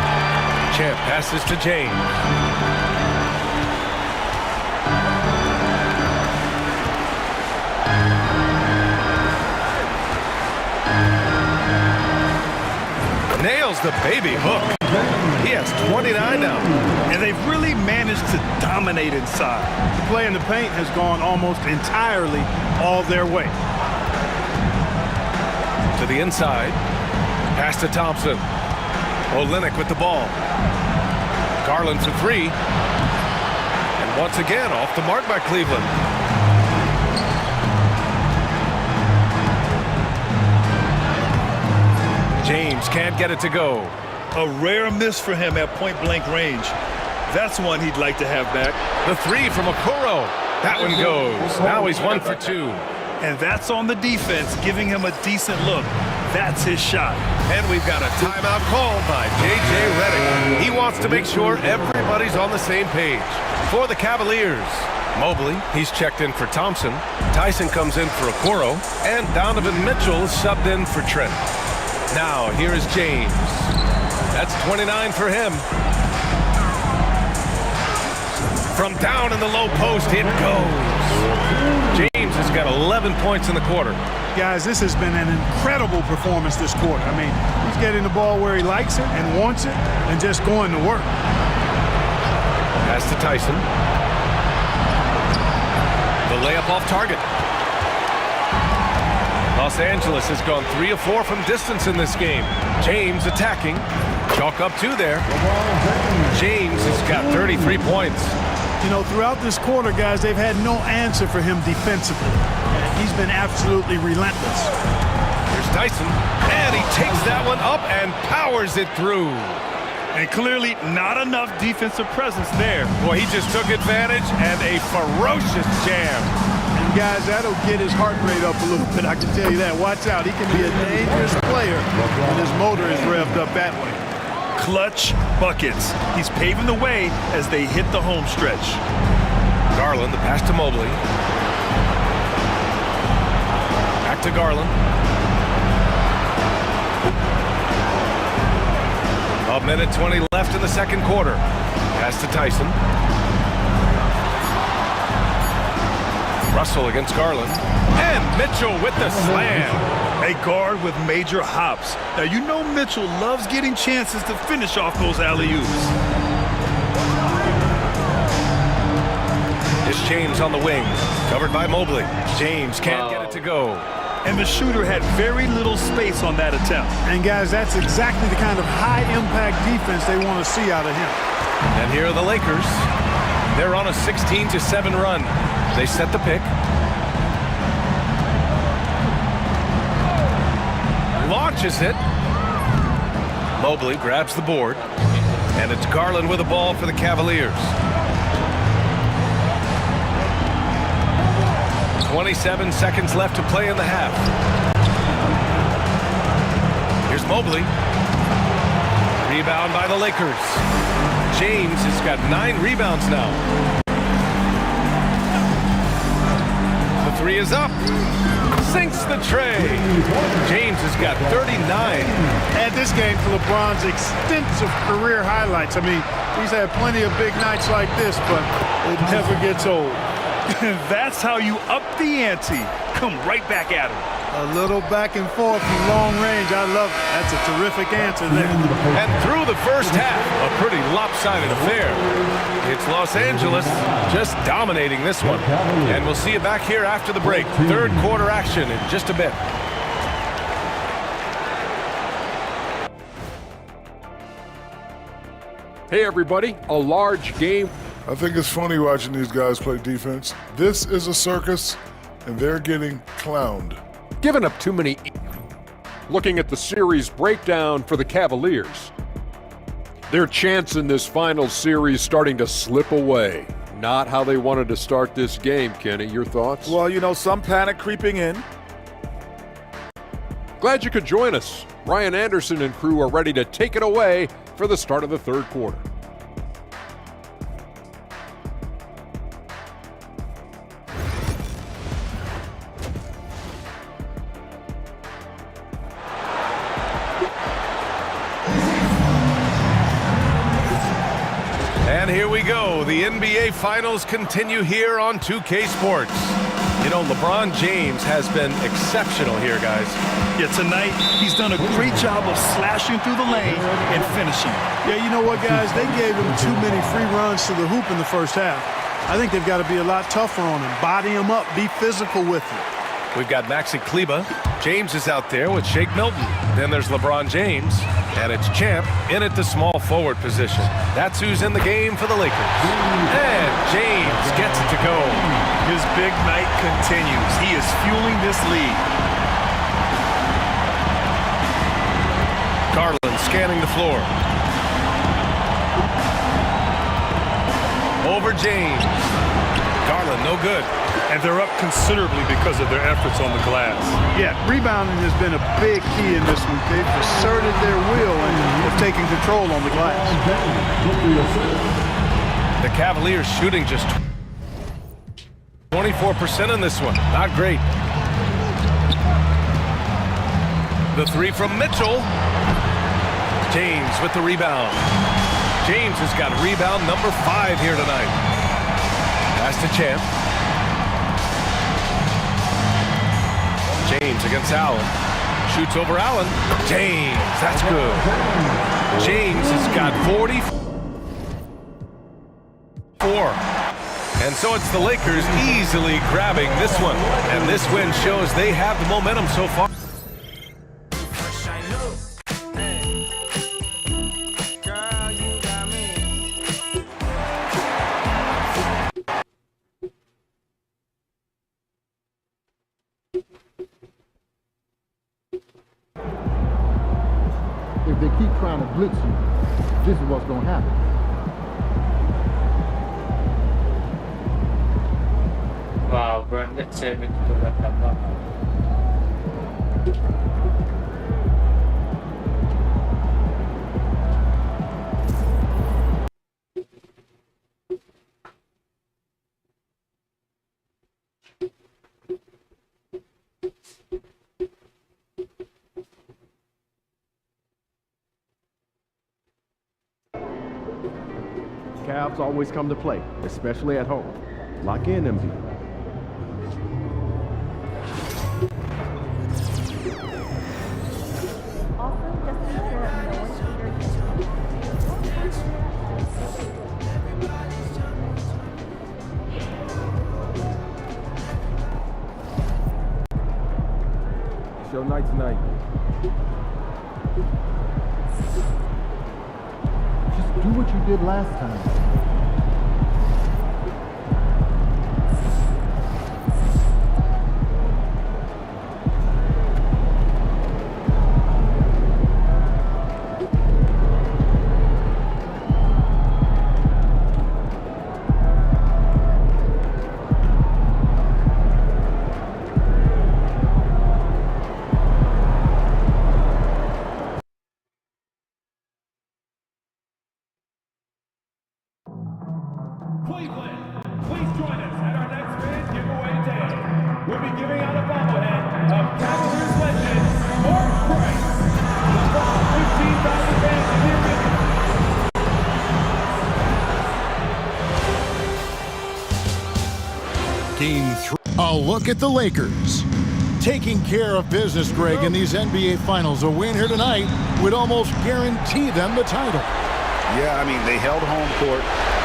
Champ passes to James. Nails the baby hook. He has 29 now. And they've really managed to dominate inside. The play in the paint has gone almost entirely all their way. To the inside. Pass to Thompson. Olynyk with the ball. Garland for 3. And once again, off the mark by Cleveland. James can't get it to go. A rare miss for him at point-blank range. That's one he'd like to have back. The 3 from Okoro. That one goes. Now he's 1 for 2. And that's on the defense, giving him a decent look. That's his shot. And we've got a timeout called by J.J. Redick. He wants to make sure everybody's on the same page. For the Cavaliers, Mobley, he's checked in for Thompson. Tyson comes in for Okoro. And Donovan Mitchell is subbed in for Trent. Now, here is James. That's 29 for him. From down in the low post, it goes. James has got 11 points in the quarter. Guys, this has been an incredible performance this quarter. I mean, he's getting the ball where he likes it and wants it and just going to work. Pass to Tyson. The layup off target. Los Angeles has gone 3 of 4 from distance in this game. James attacking. Chalk up 2 there. James has got 33 points. You know, throughout this quarter, guys, they've had no answer for him defensively. He's been absolutely relentless. Here's Tyson. And he takes that one up and powers it through. And clearly not enough defensive presence there. Boy, he just took advantage and a ferocious jam. And guys, that'll get his heart rate up a little bit, I can tell you that. Watch out, he can be a dangerous player when his motor is revved up that way. Clutch buckets. He's paving the way as they hit the home stretch. Garland, the pass to Mobley. Back to Garland. A minute 20 left in the second quarter. Pass to Tyson. Russell against Garland. And Mitchell with the slam. A guard with major hops. Now, you know Mitchell loves getting chances to finish off those alley-oops. It's James on the wing. Covered by Mobley. James can't get it to go. And the shooter had very little space on that attempt. And, guys, that's exactly the kind of high-impact defense they want to see out of him. And here are the Lakers. They're on a 16-7 run. They set the pick. Launches it. Mobley grabs the board. And it's Garland with the ball for the Cavaliers. 27 seconds left to play in the half. Here's Mobley. Rebound by the Lakers. James has got 9 rebounds now. The three is up. Sinks the tray. James has got 39. Add this game to LeBron's extensive career highlights. I mean, he's had plenty of big nights like this, but it never gets old. That's how you up the ante. Come right back at him. A little back and forth from long range. I love it. That's a terrific answer there. And through the first half, a pretty lopsided affair. It's Los Angeles just dominating this one. And we'll see you back here after the break. Third quarter action in just a bit. Hey everybody, a large game. I think it's funny watching these guys play defense. This is a circus, and they're getting clowned. Giving up too many. Looking at the series breakdown for the Cavaliers. Their chance in this final series starting to slip away. Not how they wanted to start this game, Kenny. Your thoughts? Well, you know, some panic creeping in. Glad you could join us. Ryan Anderson and crew are ready to take it away for the start of the third quarter. And here we go. The NBA Finals continue here on 2K Sports. You know, LeBron James has been exceptional here, guys. Yeah, tonight he's done a great job of slashing through the lane and finishing. Yeah, you know what, guys? They gave him too many free runs to the hoop in the first half. I think they've got to be a lot tougher on him. Body him up. Be physical with him. We've got Maxi Kleba. James is out there with Shake Milton. Then there's LeBron James. And it's Champ in at the small forward position. That's who's in the game for the Lakers. And James gets it to go. His big night continues. He is fueling this lead. Garland scanning the floor. Over James. Garland, no good. And they're up considerably because of their efforts on the glass. Yeah, rebounding has been a big key in this one. They've asserted their will and have taken control on the glass. The Cavaliers shooting just 24% in this one. Not great. The three from Mitchell. James with the rebound. James has got rebound number 5 here tonight. Pass to Champ. James against Allen. Shoots over Allen. James, that's good. James has got 44. And so it's the Lakers easily grabbing this one. And this win shows they have the momentum so far. If they keep trying to blitz you, this is what's going to happen. Wow, Brandon, let's say we can do that. Cavs always come to play, especially at home. Lock in, MD. It's your night tonight. Just do what you did last time. Cleveland, please join us at our next fan giveaway day. We'll be giving out a bobblehead of Cavaliers legend Mark Price. The first 15,000 fans in the arena. Game 3. A look at the Lakers. Taking care of business, Greg, in these NBA Finals. A win here tonight would almost guarantee them the title. Yeah, I mean, they held home court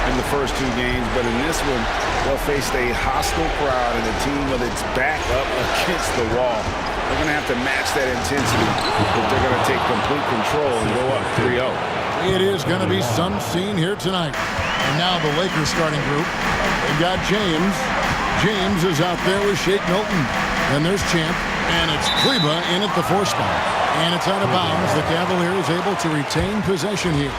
in the first two games, but in this one, they'll face a hostile crowd and a team with its back up against the wall. They're going to have to match that intensity if they're going to take complete control and go up 3-0. It is going to be some scene here tonight. And now the Lakers starting group. They've got James. James is out there with Shake Milton. And there's Champ. And it's Kleba in at the 4 spot. And it's out of bounds. The Cavaliers able to retain possession here.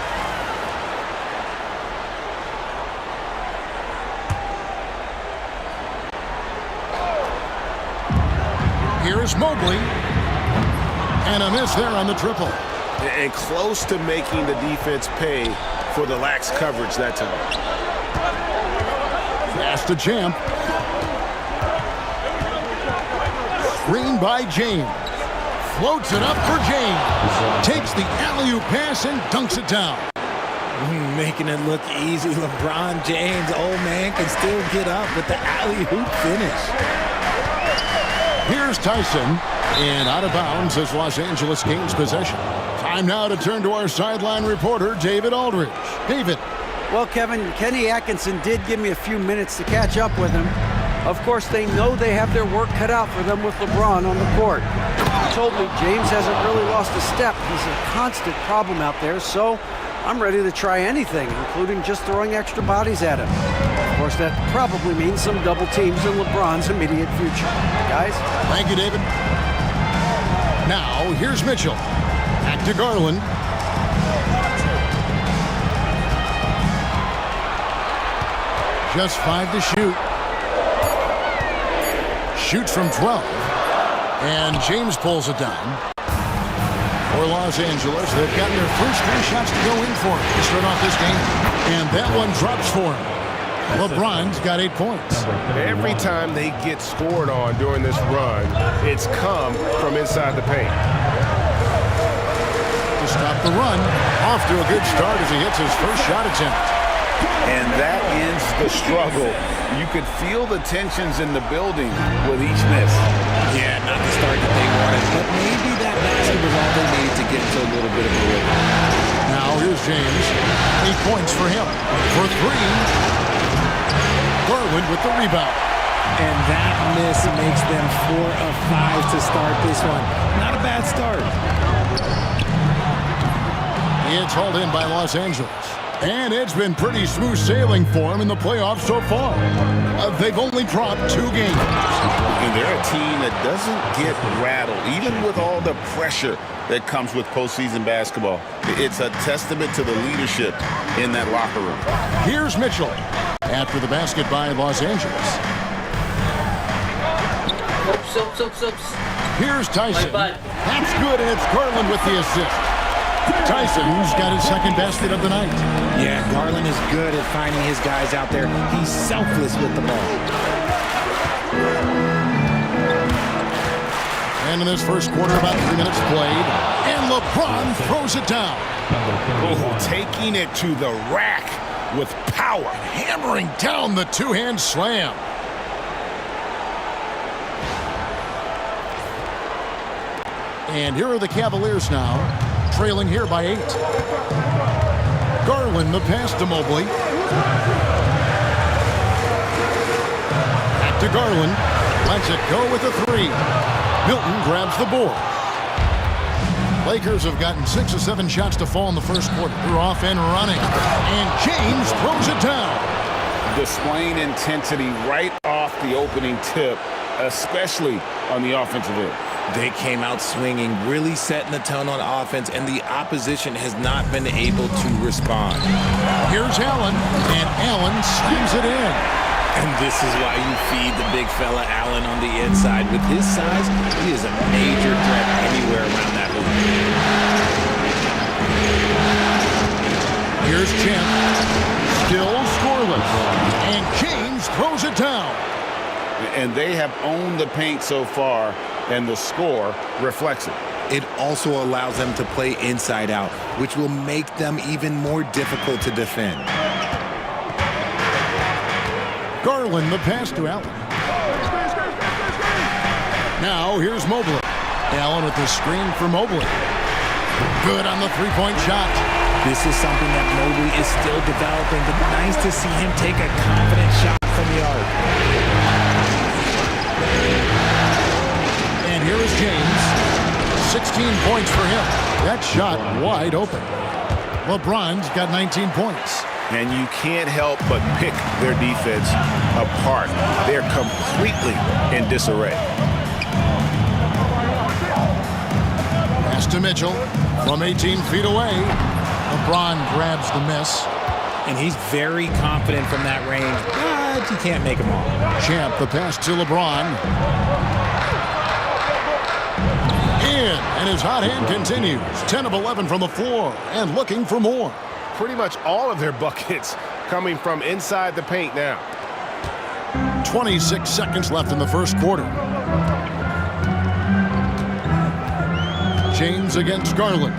Here's Mobley. And a miss there on the triple. And close to making the defense pay for the lax coverage that time. Pass to Champ. Screen by James. Floats it up for James. Takes the alley-oop pass and dunks it down. Making it look easy. LeBron James, old man, can still get up with the alley-oop finish. Here's Tyson. And out of bounds as Los Angeles gains possession. Time now to turn to our sideline reporter, David Aldridge. David. Well, Kevin, Kenny Atkinson did give me a few minutes to catch up with him. Of course, they know they have their work cut out for them with LeBron on the court. He told me James hasn't really lost a step. He's a constant problem out there, so I'm ready to try anything, including just throwing extra bodies at him. Of course, that probably means some double teams in LeBron's immediate future. Guys? Thank you, David. Now, here's Mitchell. Back to Garland. Just 5 to shoot. Shoots from 12. And James pulls it down. For Los Angeles, they've gotten their first 3 shots to go in for it to start off this game. And that one drops for him. LeBron's got 8 points. Every time they get scored on during this run, it's come from inside the paint. To stop the run, off to a good start as he hits his first shot attempt. And that ends the struggle. You could feel the tensions in the building with each miss. Yeah, not the start that they wanted, but maybe that basket was all they needed to get into a little bit of a rhythm. Now here's James. 8 points for him. For 3. Garland with the rebound. And that miss makes them 4 of 5 to start this one. Not a bad start. It's hauled in by Los Angeles. And it's been pretty smooth sailing for him in the playoffs so far. They've only dropped 2 games. And they're a team that doesn't get rattled, even with all the pressure that comes with postseason basketball. It's a testament to the leadership in that locker room. Here's Mitchell. After the basket by Los Angeles. Oops. Here's Tyson. That's good, and it's Garland with the assist. Tyson's got his second basket of the night. Yeah, Garland is good at finding his guys out there. He's selfless with the ball. And in this first quarter, about 3 minutes played. And LeBron throws it down. Oh, taking it to the rack with power. Hammering down the 2-hand slam. And here are the Cavaliers now, trailing here by 8. Garland, the pass to Mobley. Back to Garland. Lets it go with a 3. Milton grabs the board. Lakers have gotten 6 or 7 shots to fall in the first quarter. They're off and running. And James throws it down. Displaying intensity right off the opening tip, especially on the offensive end. They came out swinging, really setting the tone on offense, and the opposition has not been able to respond. Here's Allen, and Allen slams it in. And this is why you feed the big fella Allen on the inside. With his size, he is a major threat anywhere around that hoop. Here's Champ. Still scoreless. it down. And they have owned the paint so far, and the score reflects it. It also allows them to play inside out, which will make them even more difficult to defend. Garland, the pass to Allen. Now here's Mobley. Allen with the screen for Mobley. Good on the three-point shot. This is something that Mobley is still developing, but nice to see him take a confident shot from the arc. And here is James. 16 points for him. That shot wide open. LeBron's got 19 points. And you can't help but pick their defense apart. They're completely in disarray. Pass to Mitchell from 18 feet away. LeBron grabs the miss. And he's very confident from that range, but you can't make him all. Champ, the pass to LeBron. And his hot hand continues. 10 of 11 from the floor and looking for more. Pretty much all of their buckets coming from inside the paint now. 26 seconds left in the first quarter. James against Garland.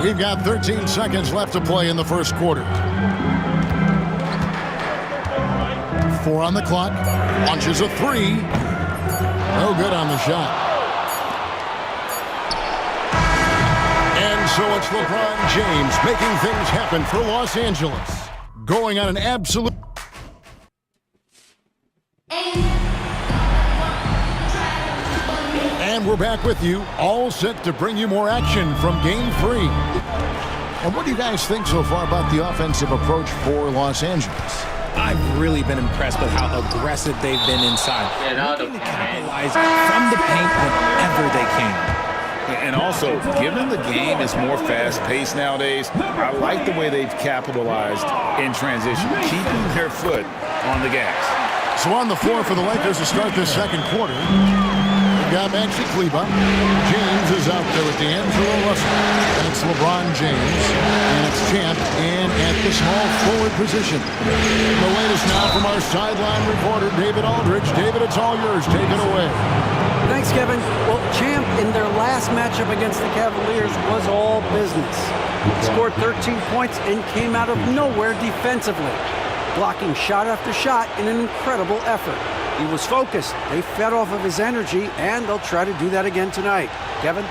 We've got 13 seconds left to play in the first quarter. 4 on the clock. Launches a 3. No good on the shot. And so it's LeBron James making things happen for Los Angeles. Going on an absolute... And we're back with you, all set to bring you more action from Game 3. And what do you guys think so far about the offensive approach for Los Angeles? I've really been impressed with how aggressive they've been inside. Looking to capitalize from the paint whenever they can. And also, given the game is more fast-paced nowadays, I like the way they've capitalized in transition, keeping their foot on the gas. So on the floor for the Lakers to start this second quarter, we've got Maxi Kleber. James is out there with D'Angelo Russell. And it's LeBron James. And it's Champ in at the small forward position. The latest now from our sideline reporter, David Aldridge. David, it's all yours. Take it away. Thanks, Kevin. Well, Champ in their last matchup against the Cavaliers was all business. He scored 13 points and came out of nowhere defensively, blocking shot after shot in an incredible effort. He was focused. They fed off of his energy, and they'll try to do that again tonight. Kevin?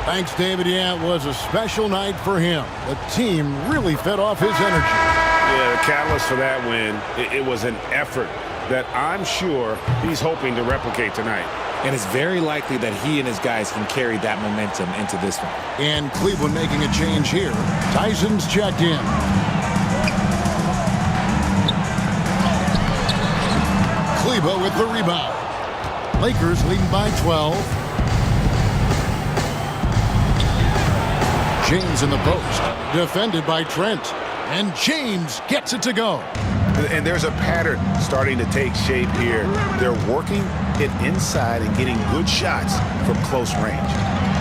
Thanks, David. Yeah, it was a special night for him. The team really fed off his energy. Yeah, the catalyst for that win, it was an effort that I'm sure he's hoping to replicate tonight. And it's very likely that he and his guys can carry that momentum into this one. And Cleveland making a change here. Tyson's checked in. Kleber with the rebound. Lakers leading by 12. James in the post. Defended by Trent. And James gets it to go. And there's a pattern starting to take shape here. They're working it inside and getting good shots from close range.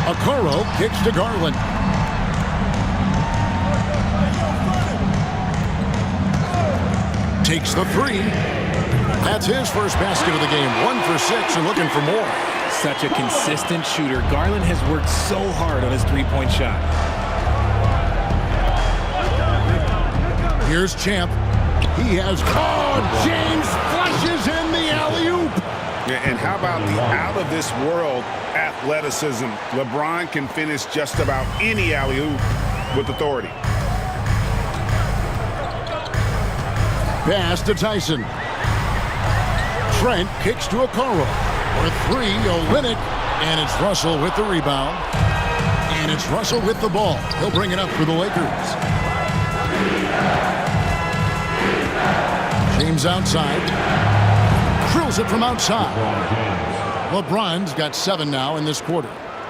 Okoro kicks to Garland. Takes the 3. That's his first basket of the game. 1 for 6 and looking for more. Such a consistent shooter. Garland has worked so hard on his three-point shot. Here's Champ. He has... Oh, James flushes in the alley-oop. Yeah, and how about the out-of-this-world athleticism? LeBron can finish just about any alley-oop with authority. Pass to Tyson. Trent kicks to Okoro. For 3, Olynyk. And it's Russell with the rebound. And it's Russell with the ball. He'll bring it up for the Lakers. James outside. Drills it from outside. LeBron's got 7 now in this quarter.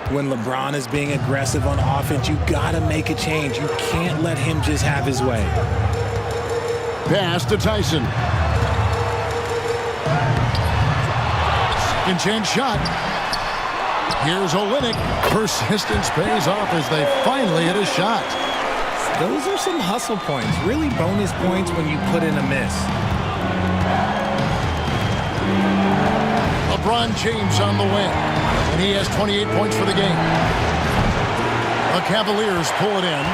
When LeBron is being aggressive on offense, you gotta make a change. You can't let him just have his way. Pass to Tyson. Second chance shot. Here's Olynyk. Persistence pays off as they finally hit a shot. Those are some hustle points, really bonus points when you put in a miss. LeBron James on the win, and he has 28 points for the game. The Cavaliers pull it in.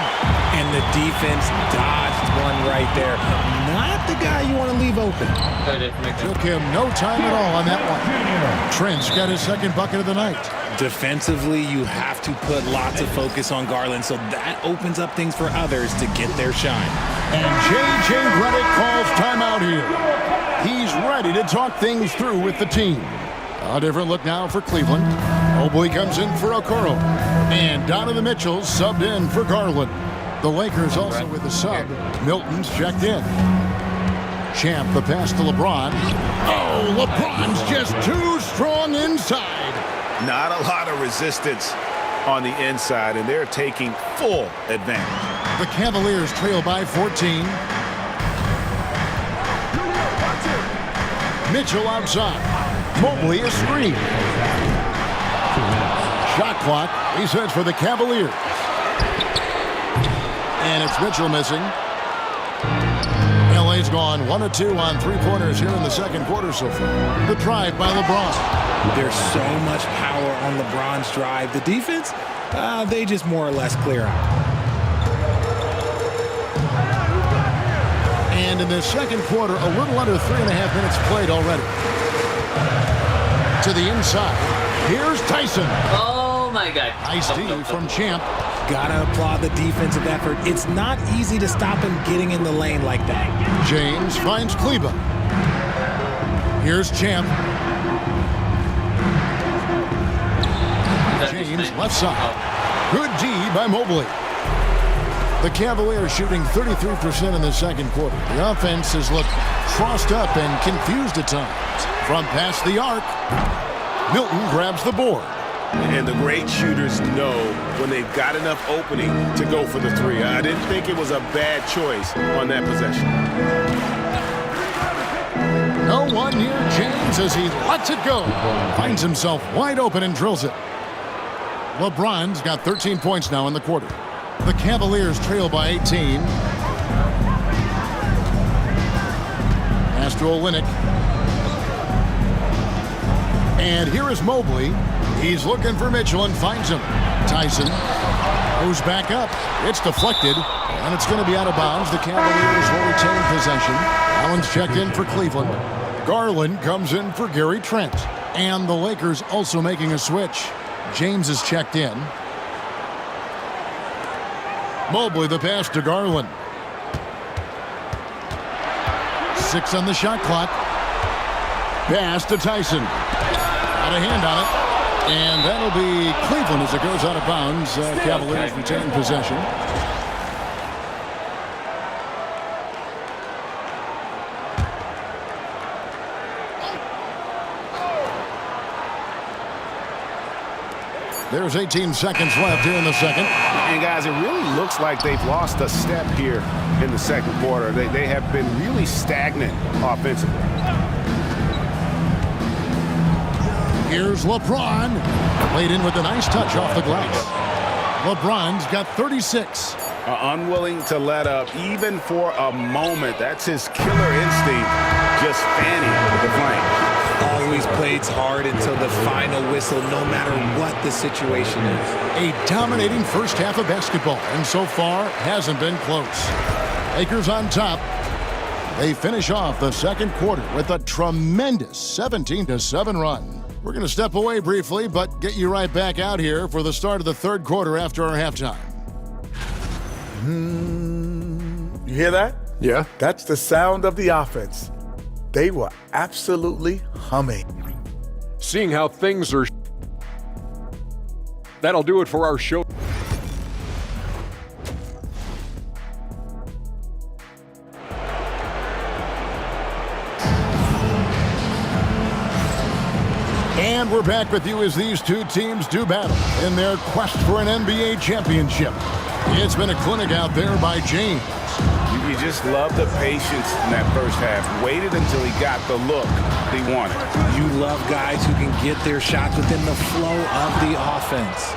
And the defense dodged one right there. Not the guy you want to leave open. Took him no time at all on that one. Trent's got his second bucket of the night. Defensively, you have to put lots of focus on Garland, so that opens up things for others to get their shine. And J.J. Redick calls timeout here. He's ready to talk things through with the team. A different look now for Cleveland. Mobley comes in for Okoro. And Donovan Mitchell subbed in for Garland. The Lakers also with a sub. Milton's checked in. Champ the pass to LeBron. Oh, LeBron's just too strong inside. Not a lot of resistance on the inside, and they're taking full advantage. The Cavaliers trail by 14. Mitchell outside. Mobley a screen. Shot clock. He sets for the Cavaliers. And it's Mitchell missing. LA's gone 1 of 2 on three-pointers here in the second quarter so far. The drive by LeBron. There's so much power on LeBron's drive. The defense, they just more or less clear out. And in the second quarter, a little under 3.5 minutes played already. To the inside. Here's Tyson. Oh my God. Nice D from Champ. Gotta applaud the defensive effort. It's not easy to stop him getting in the lane like that. James finds Kleba. Here's Champ. James left side. Good D by Mobley. The Cavaliers shooting 33% in the second quarter. The offense has looked crossed up and confused at times. From past the arc, Milton grabs the board. And the great shooters know when they've got enough opening to go for the three. I didn't think it was a bad choice on that possession. No one near James as he lets it go. Finds himself wide open and drills it. LeBron's got 13 points now in the quarter. The Cavaliers trail by 18. Pass to Olynyk. And here is Mobley. He's looking for Mitchell and finds him. Tyson goes back up. It's deflected, and it's going to be out of bounds. The Cavaliers will retain possession. Allen's checked in for Cleveland. Garland comes in for Gary Trent. And the Lakers also making a switch. James is checked in. Mobley the pass to Garland. 6 on the shot clock. Pass to Tyson. Got a hand on it. And that'll be Cleveland as it goes out of bounds. Cavaliers retain possession. There's 18 seconds left here in the second. And guys, it really looks like they've lost a step here in the second quarter. They have been really stagnant offensively. Here's LeBron. Played in with a nice touch off the glass. LeBron's got 36. Unwilling to let up even for a moment. That's his killer instinct, just fanning the flame. Always plays hard until the final whistle, no matter what the situation is. A dominating first half of basketball, and so far hasn't been close. Lakers on top. They finish off the second quarter with a tremendous 17-7 run. We're going to step away briefly, but get you right back out here for the start of the third quarter after our halftime. You hear that? Yeah. That's the sound of the offense. They were absolutely humming. Seeing how things are, that'll do it for our show. And we're back with you as these two teams do battle in their quest for an NBA championship. It's been a clinic out there by James. You just love the patience in that first half. Waited until he got the look he wanted. You love guys who can get their shots within the flow of the offense.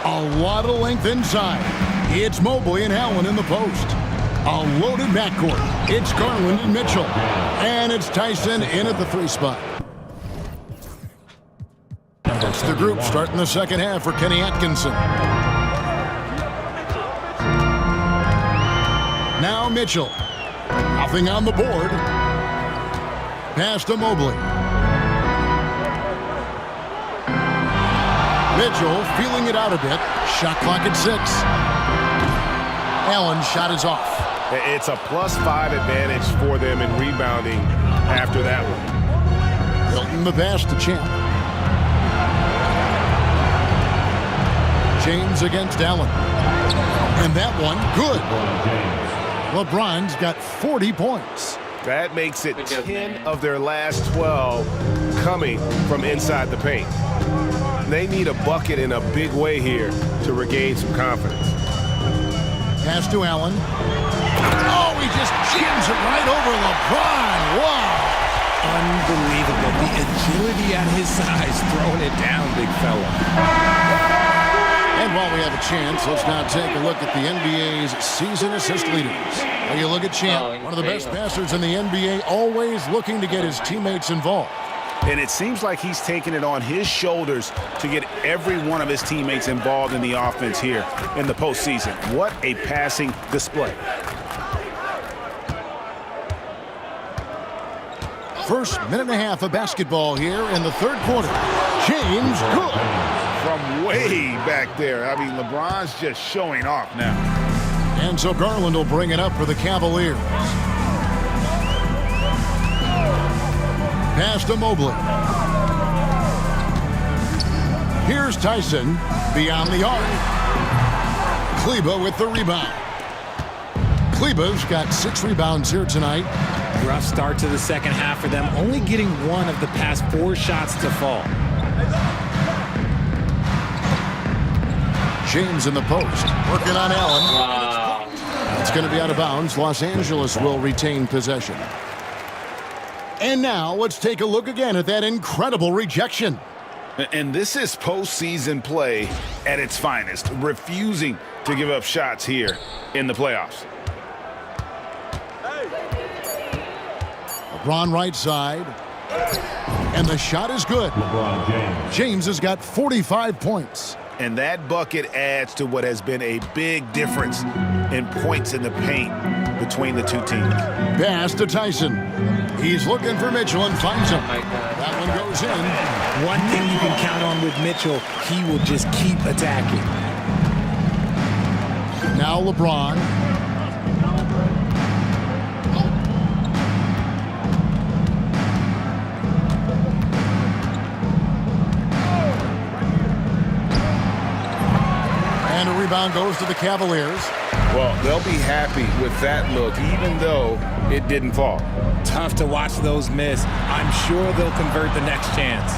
A lot of length inside. It's Mobley and Allen in the post. A loaded backcourt. It's Garland and Mitchell. And it's Tyson in at the 3 spot. It's the group starting the second half for Kenny Atkinson. Now Mitchell. Nothing on the board. Pass to Mobley. Mitchell feeling it out a bit. Shot clock at 6. Allen's shot is off. It's a +5 advantage for them in rebounding after that one. Hilton the pass to Champ. James against Allen. And that one, good. LeBron's got 40 points. That makes it 10 of their last 12 coming from inside the paint. They need a bucket in a big way here to regain some confidence. Pass to Allen. Oh, he just jams it right over LeBron. Wow. Unbelievable. The agility at his size, throwing it down, big fella. And while we have a chance, let's now take a look at the NBA's season assist leaders. Well, you look at Champ, one of the best passers in the NBA, always looking to get his teammates involved. And it seems like he's taking it on his shoulders to get every one of his teammates involved in the offense here in the postseason. What a passing display. First minute and a half of basketball here in the third quarter. James, good. From way back there. I mean, LeBron's just showing off now. And so Garland will bring it up for the Cavaliers. Pass to Mobley. Here's Tyson beyond the arc. Kleba with the rebound. Kleba's got 6 rebounds here tonight. Rough start to the second half for them, only getting 1 of the past 4 shots to fall. James in the post, working on Allen. Wow. It's going to be out of bounds. Los Angeles will retain possession. And now let's take a look again at that incredible rejection. And this is postseason play at its finest, refusing to give up shots here in the playoffs. LeBron right side. And the shot is good. LeBron James. James has got 45 points. And that bucket adds to what has been a big difference in points in the paint between the two teams. Pass to Tyson. He's looking for Mitchell and finds him. That one goes in. One thing you can count on with Mitchell, he will just keep attacking. Now LeBron. And a rebound goes to the Cavaliers. Well, they'll be happy with that look, even though it didn't fall. Tough to watch those miss. I'm sure they'll convert the next chance.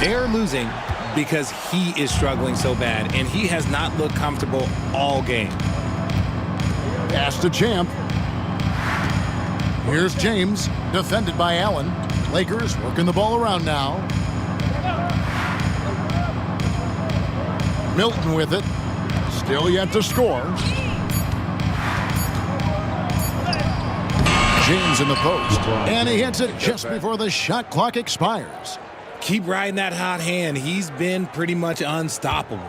They're losing because he is struggling so bad, and he has not looked comfortable all game. Pass to Champ. Here's James, defended by Allen. Lakers working the ball around now. Milton with it. Still yet to score. James in the post. And he hits it just before the shot clock expires. Keep riding that hot hand. He's been pretty much unstoppable.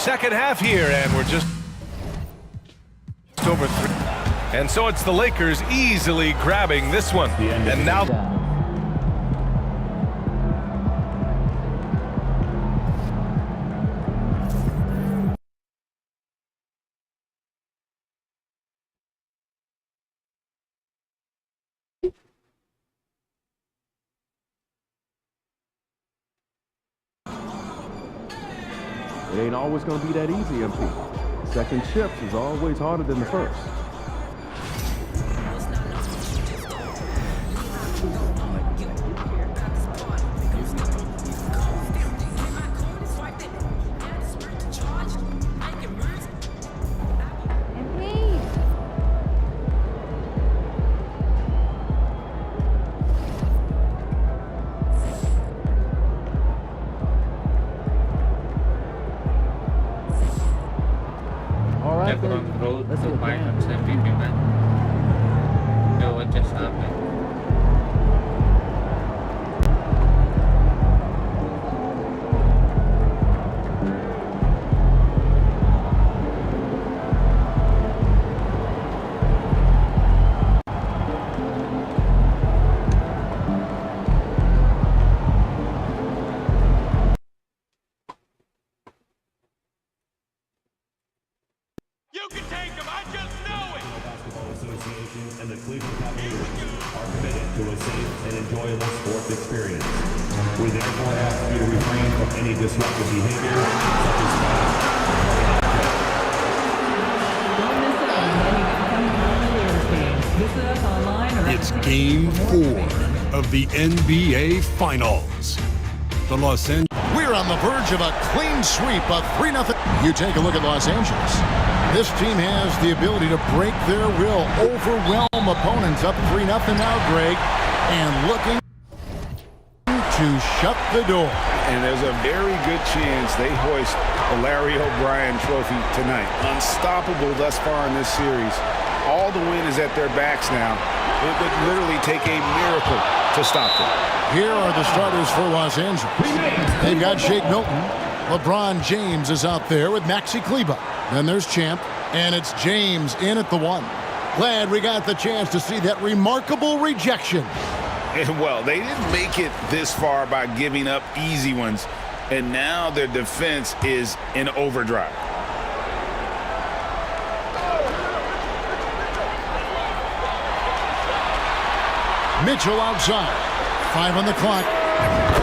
Second half here, and we're just over 3. And so it's the Lakers easily grabbing this one. And now It ain't always going to be that easy, MP. Second shifts is always harder than the first. LeBron throws the finals MVP, man. So what just happened? And the Cleveland Cavaliers are committed to a safe and enjoyable sports experience. We therefore ask you to refrain from any disruptive behavior, such as It's Game 4 of the NBA Finals. The Los Angeles. We're on the verge of a clean sweep of 3-0. You take a look at Los Angeles. This team has the ability to break their will, overwhelm opponents up 3-0 now, Greg, and looking to shut the door. And there's a very good chance they hoist the Larry O'Brien trophy tonight. Unstoppable thus far in this series. All the wind is at their backs now. It would literally take a miracle to stop them. Here are the starters for Los Angeles. They've got Shake Milton. LeBron James is out there with Maxi Kleber. Then there's Champ, and it's James in at the 1. Glad we got the chance to see that remarkable rejection. And well, they didn't make it this far by giving up easy ones, and now their defense is in overdrive. Mitchell outside. 5 on the clock.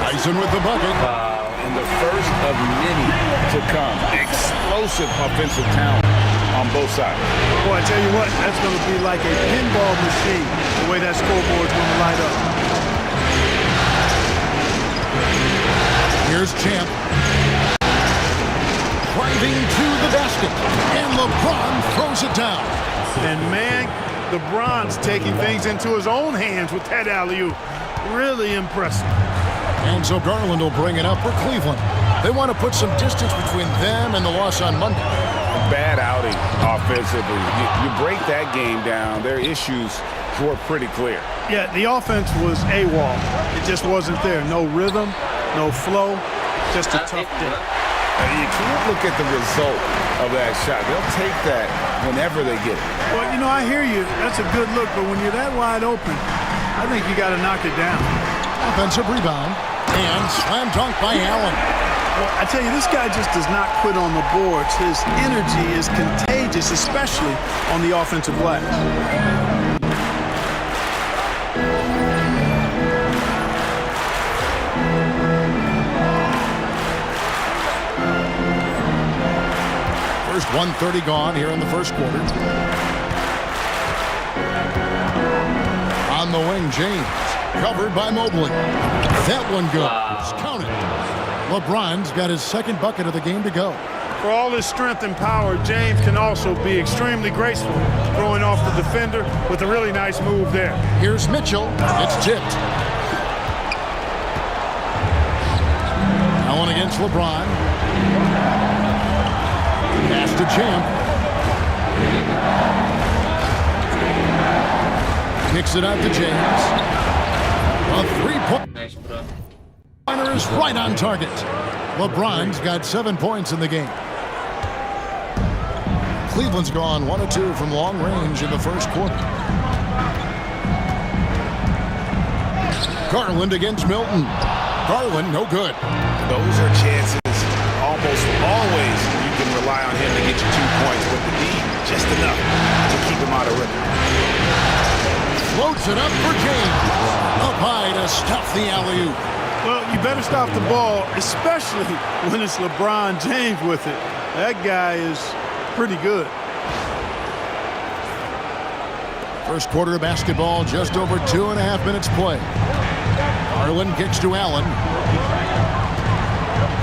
Tyson with the bucket. And the first of many to come. Explosive offensive talent on both sides. Boy, I tell you what, that's going to be like a pinball machine, the way that scoreboard's going to light up. Here's Champ. Driving to the basket. And LeBron throws it down. And man, LeBron's taking things into his own hands with that alley-oop. Really impressive. And so Garland will bring it up for Cleveland. They want to put some distance between them and the loss on Monday. A bad outing offensively. You break that game down, their issues were pretty clear. Yeah, the offense was AWOL. It just wasn't there. No rhythm, no flow, just a tough day. You can't look at the result of that shot. They'll take that whenever they get it. Well, you know, I hear you. That's a good look, but when you're that wide open, I think you got to knock it down. Offensive rebound and slam dunk by Allen. Well, I tell you, this guy just does not quit on the boards. His energy is contagious, especially on the offensive glass. First 1:30 gone here in the first quarter. On the wing, James. Covered by Mobley. That one goes. Count it. LeBron's got his second bucket of the game to go. For all his strength and power, James can also be extremely graceful, throwing off the defender with a really nice move there. Here's Mitchell. It's tipped. Allen against LeBron. Pass to Champ. Kicks it out to James. A three-pointer is right on target. LeBron's got 7 points in the game. Cleveland's gone 1 of 2 from long range in the first quarter. Garland against Milton. Garland, no good. Those are chances. Almost always you can rely on him to get you 2 points, but the D, just enough to keep him out of rhythm. Floats it up for James. Up high to stuff the alley-oop. Well, you better stop the ball, especially when it's LeBron James with it. That guy is pretty good. First quarter of basketball, just over 2.5 minutes play. Garland kicks to Allen.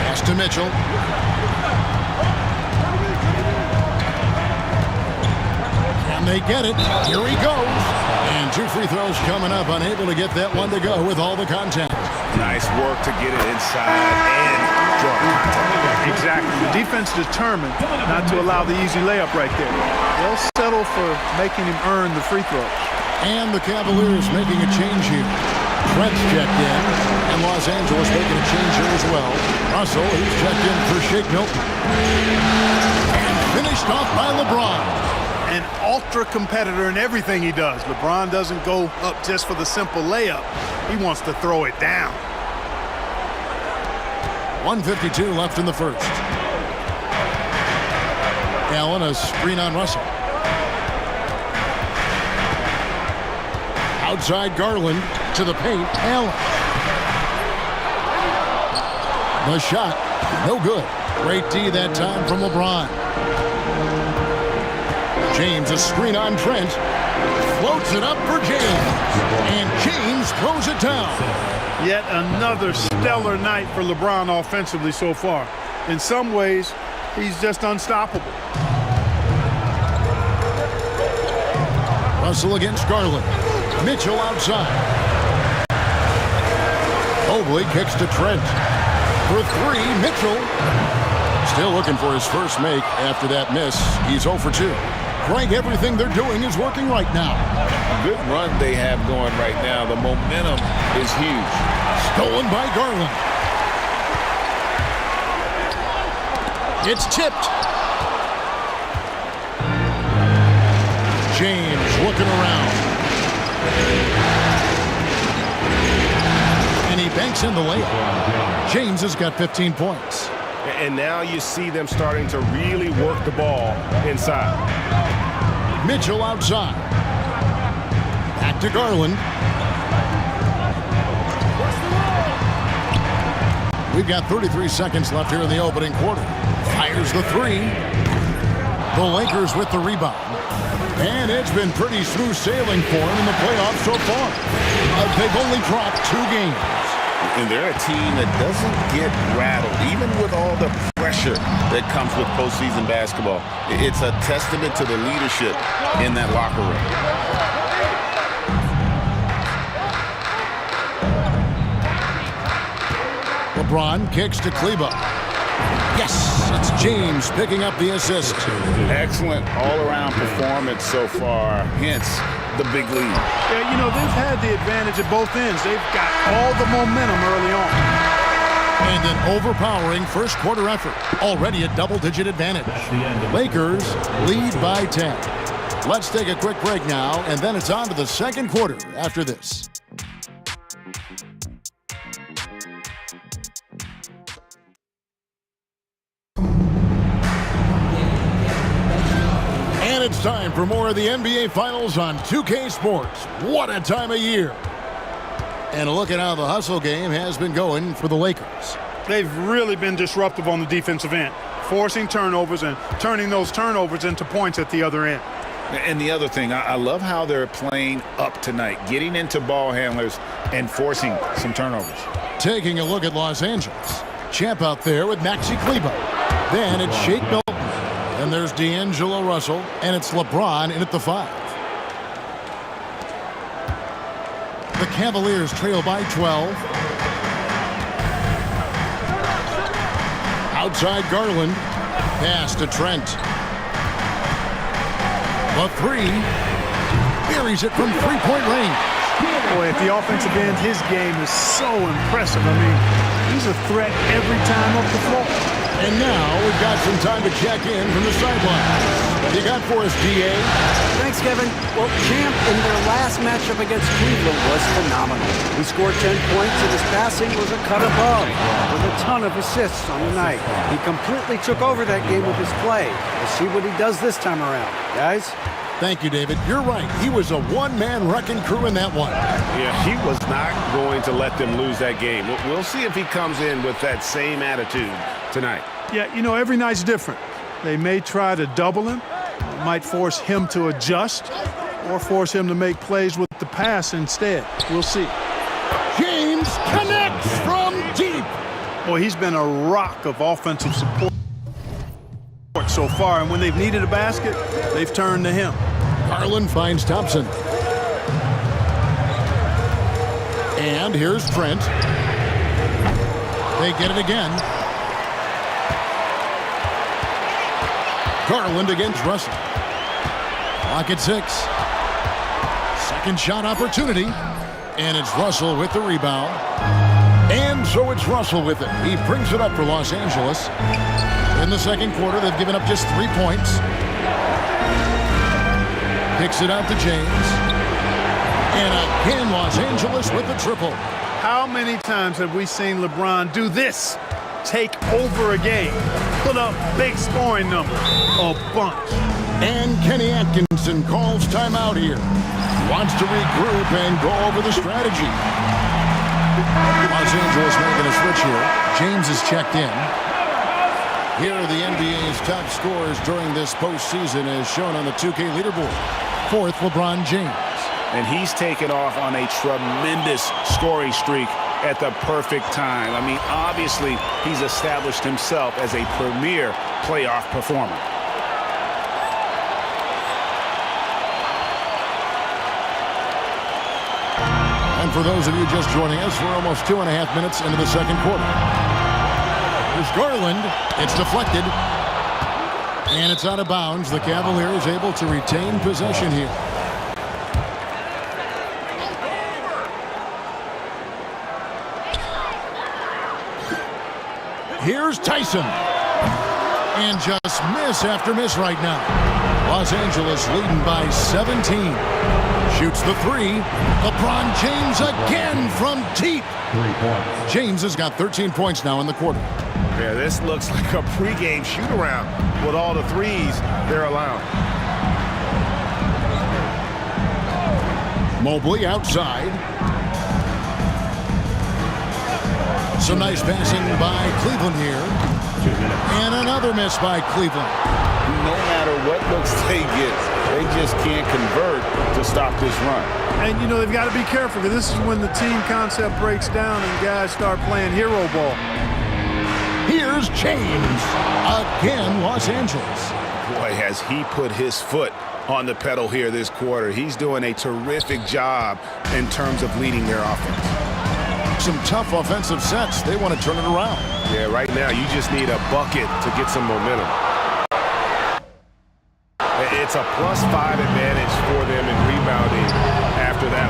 Pass to Mitchell. Can they get it? Here he goes. And 2 free throws coming up. Unable to get that one to go with all the contact. Nice work to get it inside and draw contact. Exactly. The defense determined not to allow the easy layup right there. They'll settle for making him earn the free throws. And the Cavaliers making a change here. Trent's checked in, and Los Angeles making a change here as well. Russell, he's checked in for Shake Milton. And finished off by LeBron. An ultra competitor in everything he does. LeBron doesn't go up just for the simple layup. He wants to throw it down. 1:52 left in the first. Allen, a screen on Russell. Outside Garland to the paint. Allen. The shot, no good. Great D that time from LeBron. James, a screen on Trent. Floats it up for James. And James throws it down. Yet another stellar night for LeBron offensively so far. In some ways, he's just unstoppable. Russell against Garland. Mitchell outside. Mobley kicks to Trent. For 3, Mitchell. Still looking for his first make after that miss. He's 0 for 2. Greg, everything they're doing is working right now. Good run they have going right now. The momentum is huge. Stolen by Garland. It's tipped. James looking around. And he banks in the layup. James has got 15 points. And now you see them starting to really work the ball inside. Mitchell outside. Back to Garland. We've got 33 seconds left here in the opening quarter. Fires the 3. The Lakers with the rebound. And it's been pretty smooth sailing for him in the playoffs so far. They've only dropped 2 games. And they're a team that doesn't get rattled, even with all the pressure that comes with postseason basketball. It's a testament to the leadership in that locker room. LeBron kicks to Kleber. Yes, it's James picking up the assist. Excellent all-around performance so far, hence the big lead. Yeah, you know, they've had the advantage at both ends. They've got all the momentum early on. And an overpowering first quarter effort. Already a double-digit advantage. Lakers lead by 10. Let's take a quick break now, and then it's on to the second quarter after this. And it's time for more of the NBA Finals on 2K Sports. What a time of year. And a look at how the hustle game has been going for the Lakers. They've really been disruptive on the defensive end, forcing turnovers and turning those turnovers into points at the other end. And the other thing, I love how they're playing up tonight, getting into ball handlers and forcing some turnovers. Taking a look at Los Angeles. Champ out there with Maxi Kleber. Then it's Shake Milton. And there's D'Angelo Russell, and it's LeBron in at the 5. The Cavaliers trail by 12. Outside Garland. Pass to Trent. The 3. Buries it from three-point range. Boy, at the offensive end, his game is so impressive. I mean, he's a threat every time up the floor. And now we've got some time to check in from the sideline. You got for us, DA? Thanks, Kevin. Well, Champ in their last matchup against Cleveland was phenomenal. He scored 10 points and his passing was a cut above with a ton of assists on the night. He completely took over that game with his play. We'll see what he does this time around. Guys? Thank you, David. You're right. He was a one-man wrecking crew in that one. Yeah, he was not going to let them lose that game. We'll see if he comes in with that same attitude tonight. Yeah, you know, every night's different. They may try to double him. It might force him to adjust or force him to make plays with the pass instead. We'll see. James connects from deep. Boy, he's been a rock of offensive support so far, and when they've needed a basket, they've turned to him. Garland finds Thompson. And here's Trent. They get it again. Garland against Russell. Clock at 6. Second shot opportunity. And it's Russell with the rebound. And so it's Russell with it. He brings it up for Los Angeles. In the second quarter, they've given up just 3 points. Picks it out to James. And again, Los Angeles with the triple. How many times have we seen LeBron do this? Take over a game. Put up big scoring numbers. A bunch. And Kenny Atkinson calls timeout here. Wants to regroup and go over the strategy. Los Angeles making a switch here. James is checked in. Here are the NBA's top scorers during this postseason as shown on the 2K leaderboard. Fourth, LeBron James. And he's taken off on a tremendous scoring streak at the perfect time. I mean, obviously, he's established himself as a premier playoff performer. And for those of you just joining us, we're almost 2.5 minutes into the second quarter. Here's Garland. It's deflected. And it's out of bounds. The Cavaliers able to retain possession here. Here's Tyson. And just miss after miss right now. Los Angeles leading by 17. Shoots the 3. LeBron James again from deep. 3 points. James has got 13 points now in the quarter. Yeah, this looks like a pregame shoot-around with all the threes they're allowing. Mobley outside. Some nice passing by Cleveland here. 2 minutes. And another miss by Cleveland. No matter what looks they get, they just can't convert to stop this run. And, you know, they've got to be careful because this is when the team concept breaks down and guys start playing hero ball. Here's James. Again, Los Angeles. Boy, has he put his foot on the pedal here this quarter. He's doing a terrific job in terms of leading their offense. Some tough offensive sets. They want to turn it around. Yeah, right now you just need a bucket to get some momentum. It's a +5 advantage for them in rebounding after that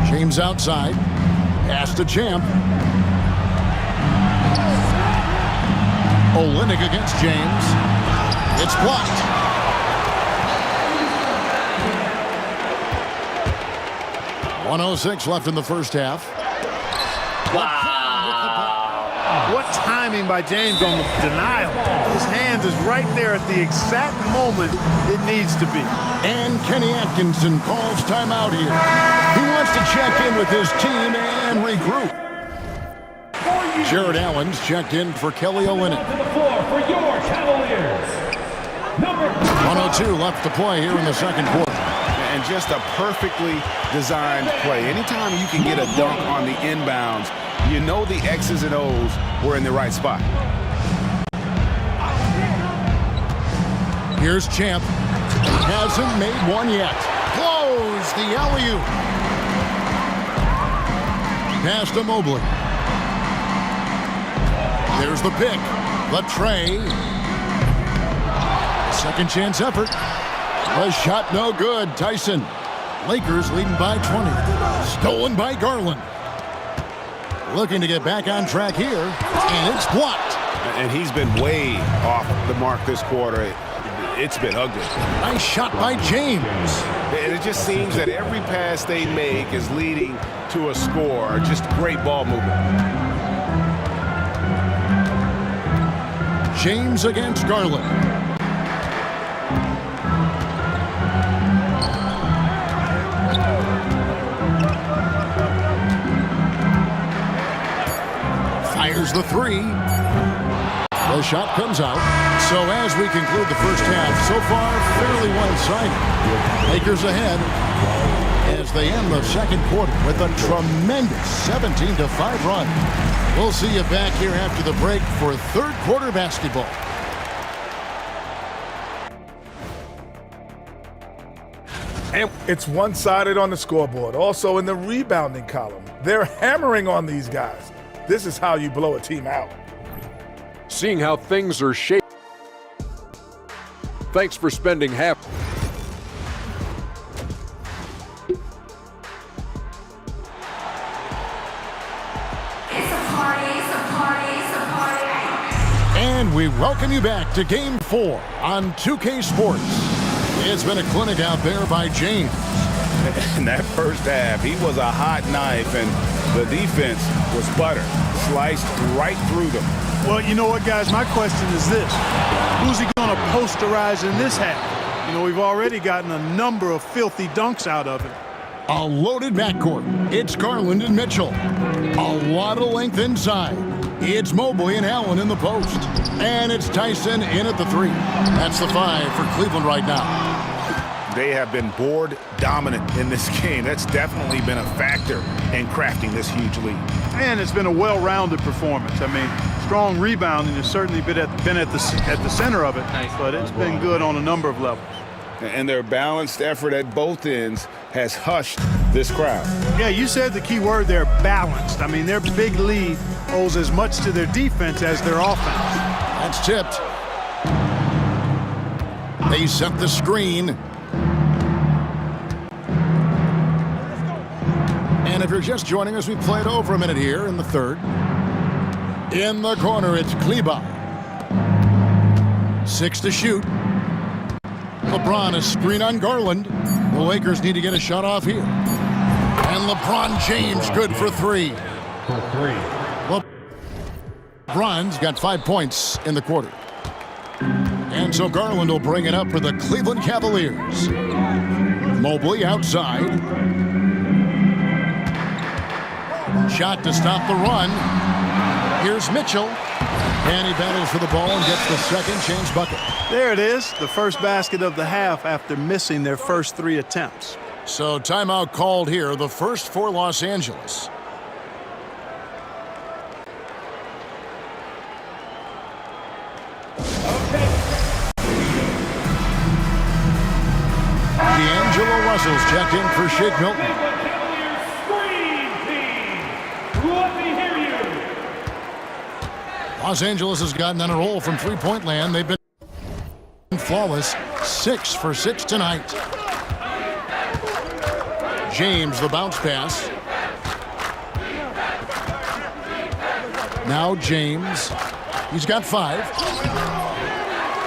one. James outside. Pass to Champ. Olynyk against James. It's blocked. .106 left in the first half. What timing by James on the denial. His hand is right there at the exact moment it needs to be. And Kenny Atkinson calls timeout here. He wants to check in with his team and regroup. Jared Allen's checked in for Kelly Olynyk. To the floor for your Cavaliers. Number 102 left to play here in the second quarter. And just a perfectly designed play. Anytime you can get a dunk on the inbounds, you know the X's and O's were in the right spot. Here's Champ. Hasn't made one yet. Close the alley-oop. Pass to Mobley. There's the pick. The tray. Second chance effort. The shot no good. Tyson. Lakers leading by 20. Stolen by Garland. Looking to get back on track here. And it's blocked. And he's been way off the mark this quarter. It's been ugly. Nice shot by James. And it just seems that every pass they make is leading to a score. Just great ball movement. James against Garland. Fires the three. The shot comes out. So as we conclude the first half, so far fairly one-sided. Lakers ahead as they end the second quarter with a tremendous 17-5 run. We'll see you back here after the break for third quarter basketball. And it's one-sided on the scoreboard. Also in the rebounding column, they're hammering on these guys. This is how you blow a team out. Seeing how things are shaped. Thanks for spending half. And we welcome you back to Game 4 on 2K Sports. It's been a clinic out there by James. In that first half, he was a hot knife, and the defense was butter. Sliced right through them. Well, you know what, guys? My question is this. Who's he going to posterize in this half? You know, we've already gotten a number of filthy dunks out of it. A loaded backcourt. It's Garland and Mitchell. A lot of length inside. It's Mobley and Allen in the post. And it's Tyson in at the three. That's the 5 for Cleveland right now. They have been board dominant in this game. That's definitely been a factor in crafting this huge lead. And it's been a well-rounded performance. I mean, strong rebounding has certainly been at the center of it, but it's been good on a number of levels. And their balanced effort at both ends has hushed this crowd. Yeah, you said the key word there, balanced. I mean, their big lead owes as much to their defense as their offense. That's tipped. They set the screen. And if you're just joining us, we played over a minute here in the third. In the corner, it's Kleba. 6 to shoot. LeBron, a screen on Garland. The Lakers need to get a shot off here. And LeBron James good for 3. LeBron's got 5 points in the quarter. And so Garland will bring it up for the Cleveland Cavaliers. Mobley outside. Shot to stop the run. Here's Mitchell. And he battles for the ball and gets the second chance bucket. There it is, the first basket of the half after missing their first 3 attempts. So timeout called here, the first for Los Angeles. D'Angelo Russell's checked in for Shake Milton. Los Angeles has gotten on a roll from three-point land. They've been flawless, 6 for 6 tonight. James, the bounce pass. Now James, he's got 5.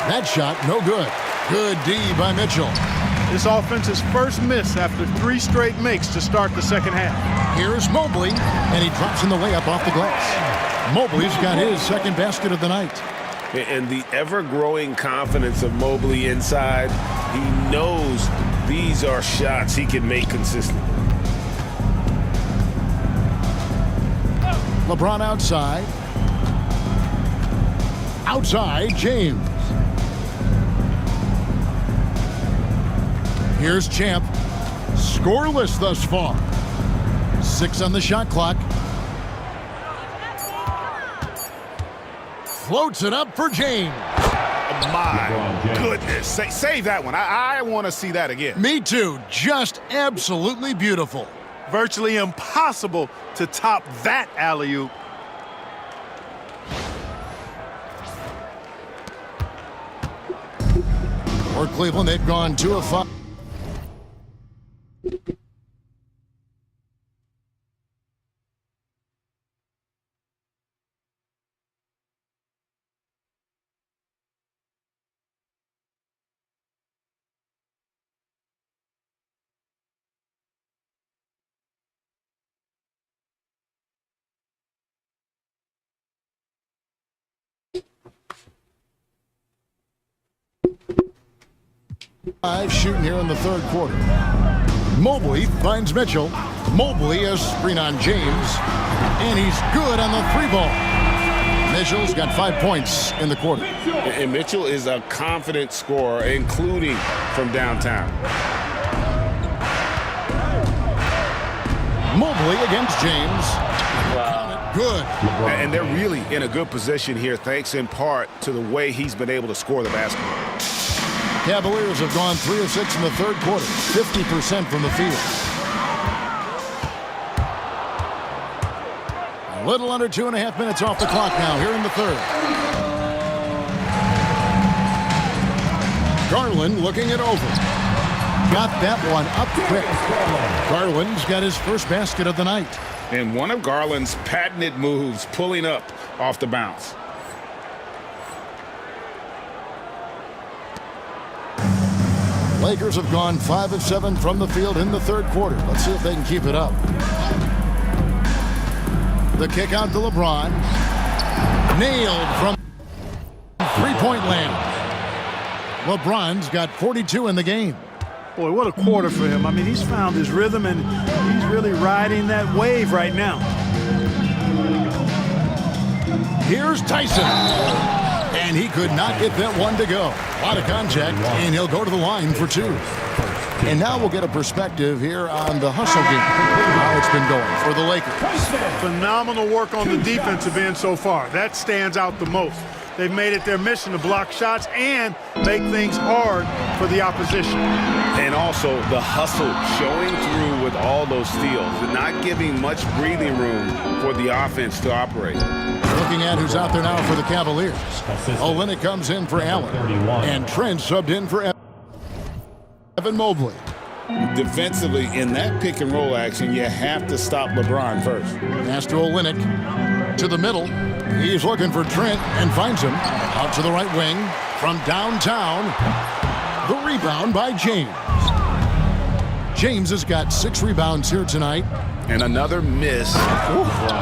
That shot, no good. Good D by Mitchell. This offense's first miss after 3 straight makes to start the second half. Here's Mobley, and he drops in the layup off the glass. Mobley's got his second basket of the night. And the ever-growing confidence of Mobley inside, he knows these are shots he can make consistently. LeBron outside. Outside, James. Here's Champ. Scoreless thus far. 6 on the shot clock. Floats it up for James. My goodness. Save that one. I want to see that again. Me too. Just absolutely beautiful. Virtually impossible to top that alley-oop. For Cleveland, they've gone 2 of 5. Shooting here in the third quarter. Mobley finds Mitchell. Mobley has screen on James, and he's good on the 3-ball. Mitchell's got 5 points in the quarter. And Mitchell is a confident scorer, including from downtown. Mobley against James. Wow. Good. And they're really in a good position here, thanks in part to the way he's been able to score the basketball. Cavaliers have gone 3 of 6 in the third quarter, 50% from the field. A little under 2.5 minutes off the clock now here in the third. Garland looking it over. Got that one up quick. Garland's got his first basket of the night. And one of Garland's patented moves, pulling up off the bounce. Lakers have gone 5 of 7 from the field in the third quarter. Let's see if they can keep it up. The kick out to LeBron. Nailed from three-point land. LeBron's got 42 in the game. Boy, what a quarter for him. I mean, he's found his rhythm, and he's really riding that wave right now. Here's Tyson. And he could not get that one to go. A lot of contact, and he'll go to the line for 2. And now we'll get a perspective here on the hustle game, how it's been going for the Lakers. Phenomenal work on the defensive end so far. That stands out the most. They've made it their mission to block shots and make things hard for the opposition. And also the hustle showing through with all those steals, not giving much breathing room for the offense to operate. Looking at who's out there now for the Cavaliers. Olynyk comes in for Allen. And Trent subbed in for Evan Mobley. Defensively, in that pick and roll action, you have to stop LeBron first. Pass to Olynyk to the middle. He's looking for Trent and finds him. Out to the right wing from downtown. The rebound by James. James has got 6 rebounds here tonight. And another miss.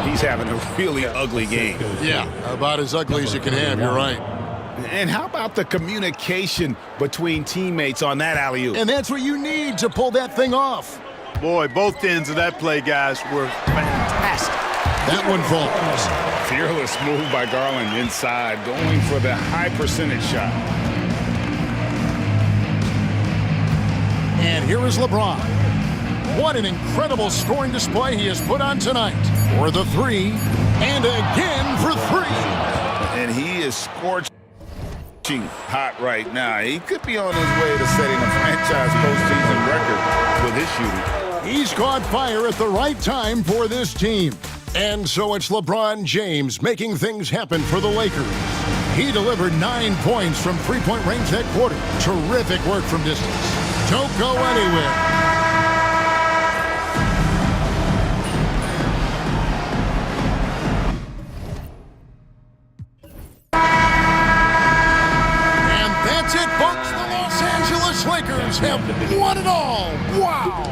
He's having a really ugly game. Yeah, about as ugly as you can have, you're right. And how about the communication between teammates on that alley-oop? And that's what you need to pull that thing off. Boy, both ends of that play, guys, were fantastic. That one falls. Fearless move by Garland inside, going for the high percentage shot. And here is LeBron. What an incredible scoring display he has put on tonight. For the 3, and again for 3. And he is scorching hot right now. He could be on his way to setting a franchise postseason record with his shooting. He's caught fire at the right time for this team. And so it's LeBron James making things happen for the Lakers. He delivered 9 points from three-point range that quarter. Terrific work from distance. Don't go anywhere. Lakers have won it all. Wow.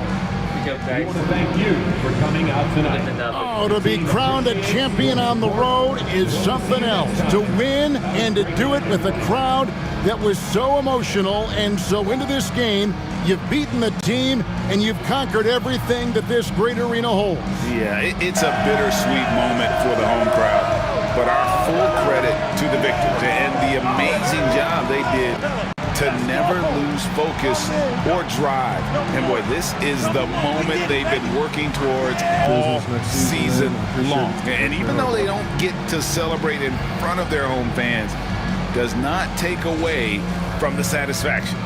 We want to thank you for coming out tonight. Oh, to be crowned a champion on the road is something else. To win and to do it with a crowd that was so emotional and so into this game, you've beaten the team and you've conquered everything that this great arena holds. Yeah, it's a bittersweet moment for the home crowd. But our full credit to the victors and the amazing job they did to never lose focus or drive. And boy, this is the moment they've been working towards all season long. And even though they don't get to celebrate in front of their home fans, does not take away from the satisfaction.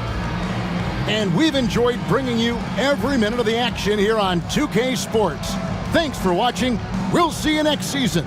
And we've enjoyed bringing you every minute of the action here on 2K Sports. Thanks for watching. We'll see you next season.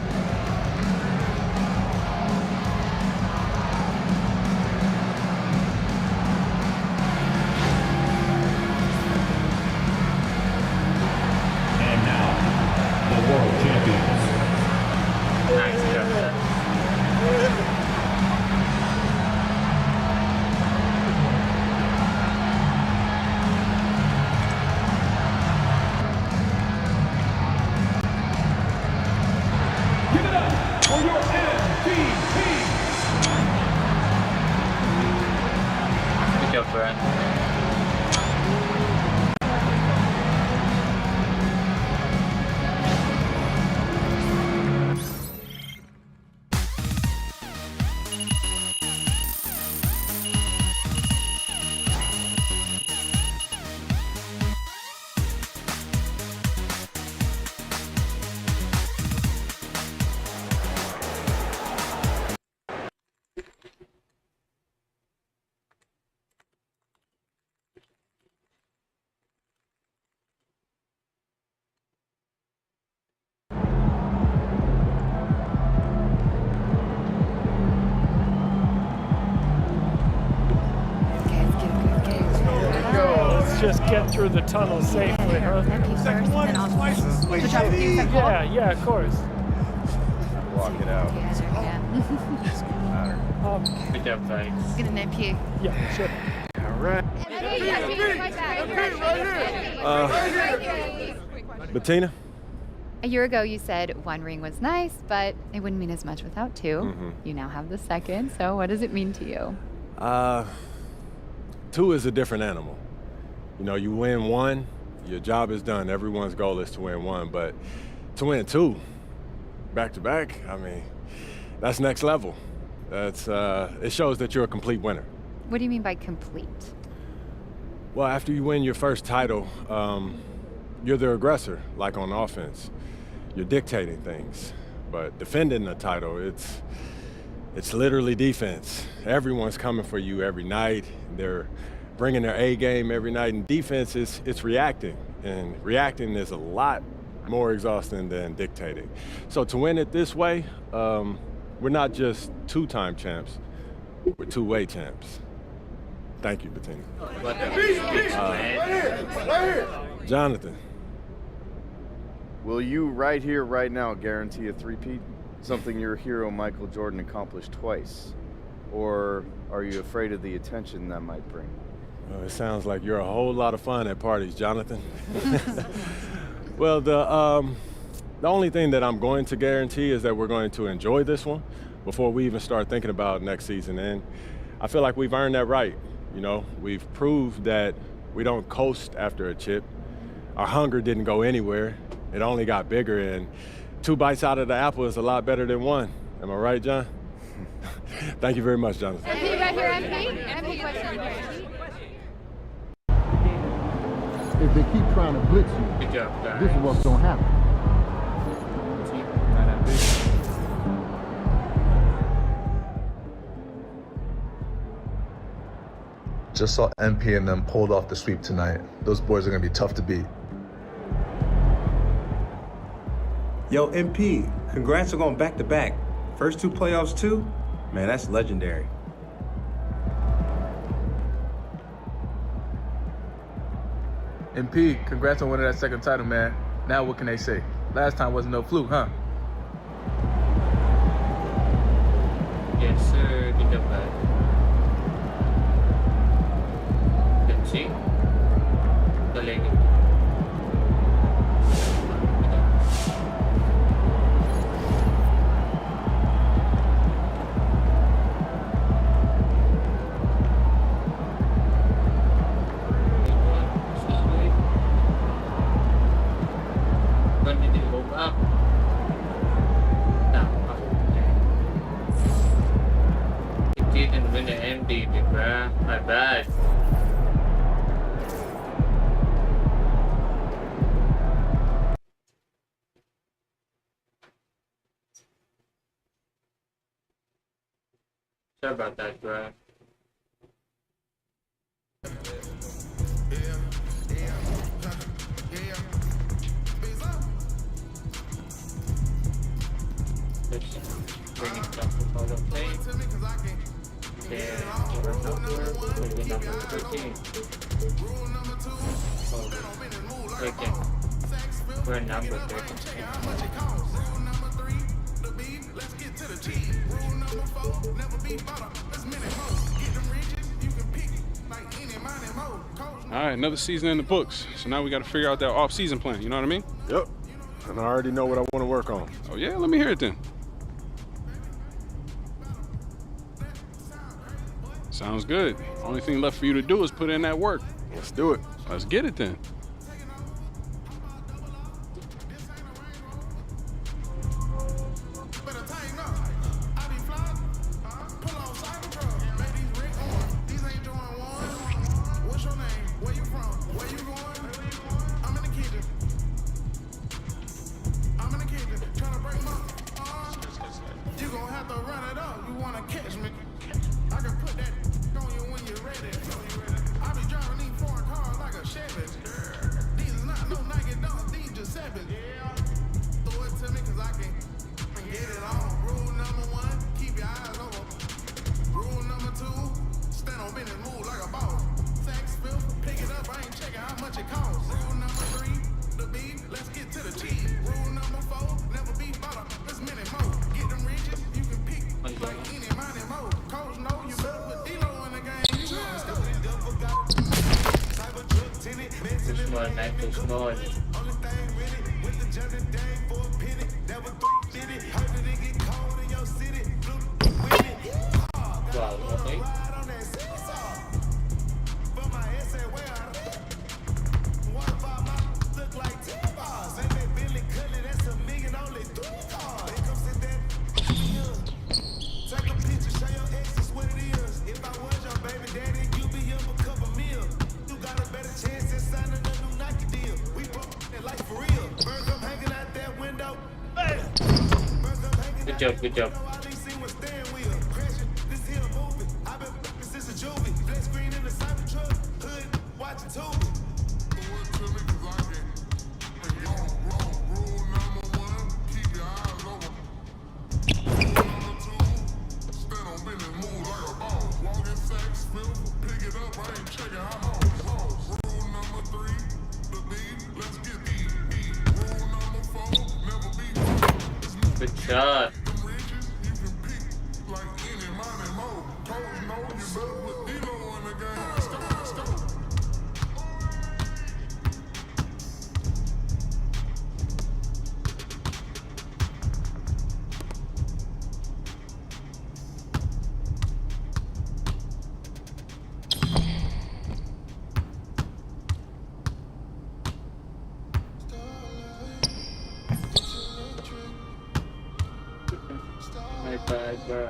Good job, Brad. just get through the tunnel safely, huh? Second one is twice as sweet. Yeah, of course. Walk it out. Good job, guys. Get an MP. Yeah, sure. All right. Bettina? A year ago, you said one ring was nice, but it wouldn't mean as much without two. Mm-hmm. You now have the second, so what does it mean to you? Two is a different animal. You know, you win one, your job is done. Everyone's goal is to win one, but to win two, back to back, I mean, that's next level. That's it shows that you're a complete winner. What do you mean by complete? Well, after you win your first title, you're the aggressor, like on offense. You're dictating things, but defending the title, it's literally defense. Everyone's coming for you every night. They're bringing their A game every night, and defense it's reacting, and reacting is a lot more exhausting than dictating. So to win it this way, we're not just two-time champs, we're two-way champs. Thank you, Bettina. Jonathan. Will you right here, right now, guarantee a three-peat? Something your hero Michael Jordan accomplished twice? Or are you afraid of the attention that might bring? Well, it sounds like you're a whole lot of fun at parties, Jonathan. Well, the only thing that I'm going to guarantee is that we're going to enjoy this one before we even start thinking about next season. And I feel like we've earned that right. You know, we've proved that we don't coast after a chip. Our hunger didn't go anywhere. It only got bigger, and 2 bites out of the apple is a lot better than 1. Am I right, John? Thank you very much, Jonathan. MP right here, MP question. If they keep trying to blitz you, Good job, guys. this is what's going to happen. Just saw MP and them pulled off the sweep tonight. Those boys are going to be tough to beat. Yo, MP, congrats on going back-to-back. First 2 playoffs, too? Man, that's legendary. MP, congrats on winning that second title, man. Now what can they say? Last time wasn't no fluke, huh? Yes, sir. Good job, guys. Let's see. The lady. When did it move up? No. It didn't win the MVP, bruh. My bad. Sorry about that, bruh. Let's bring it down to photo play. Then we're number 13. Oh, okay. We're number 13. All right, another season in the books. So now we got to figure out that off-season plan. You know what I mean? Yep. And I already know what I want to work on. Oh, yeah? Let me hear it then. Sounds good. Only thing left for you to do is put in that work. Let's do it. Let's get it then. Push more. Wow, okay. Good job, good job. Good shot. My bad, bro.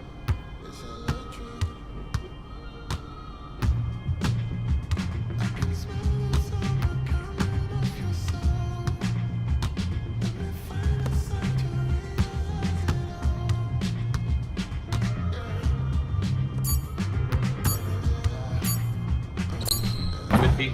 Good pick.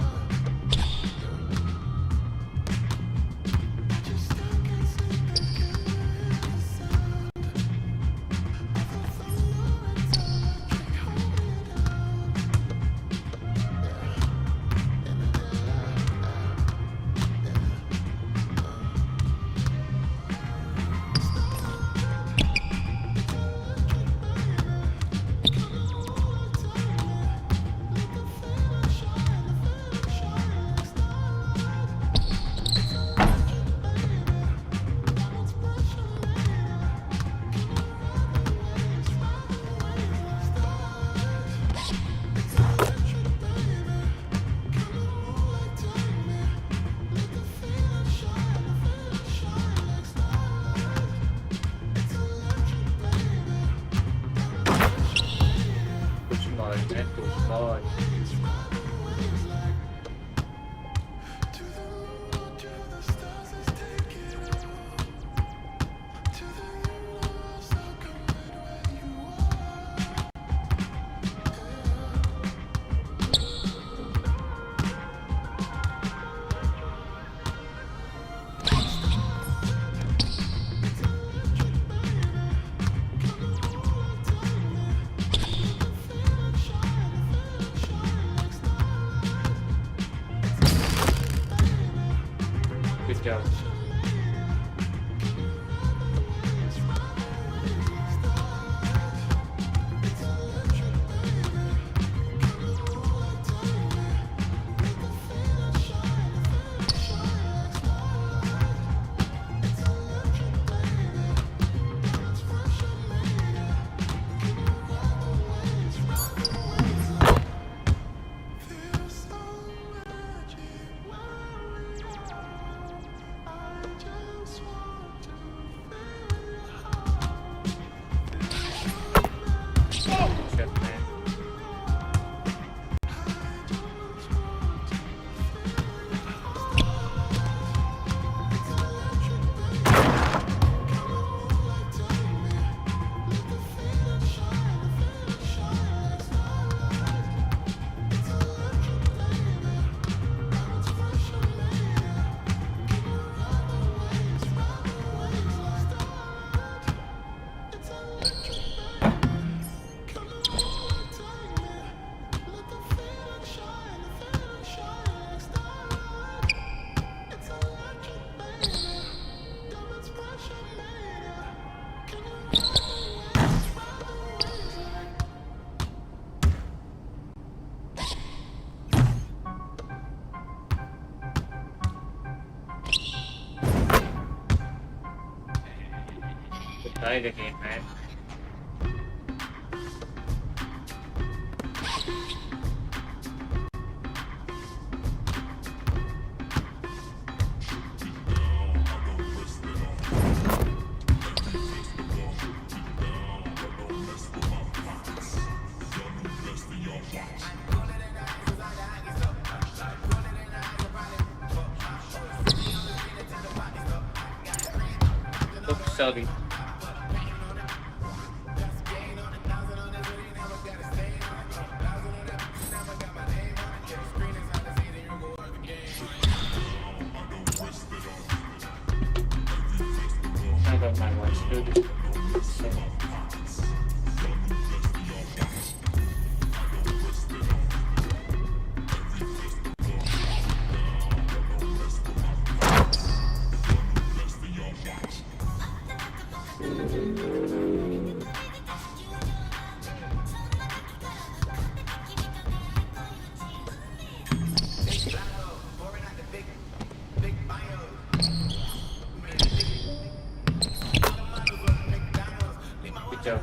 Push more, man. Push more. Good job. tie the game, man. Oops, sorry. I don't mind what's good. Good job.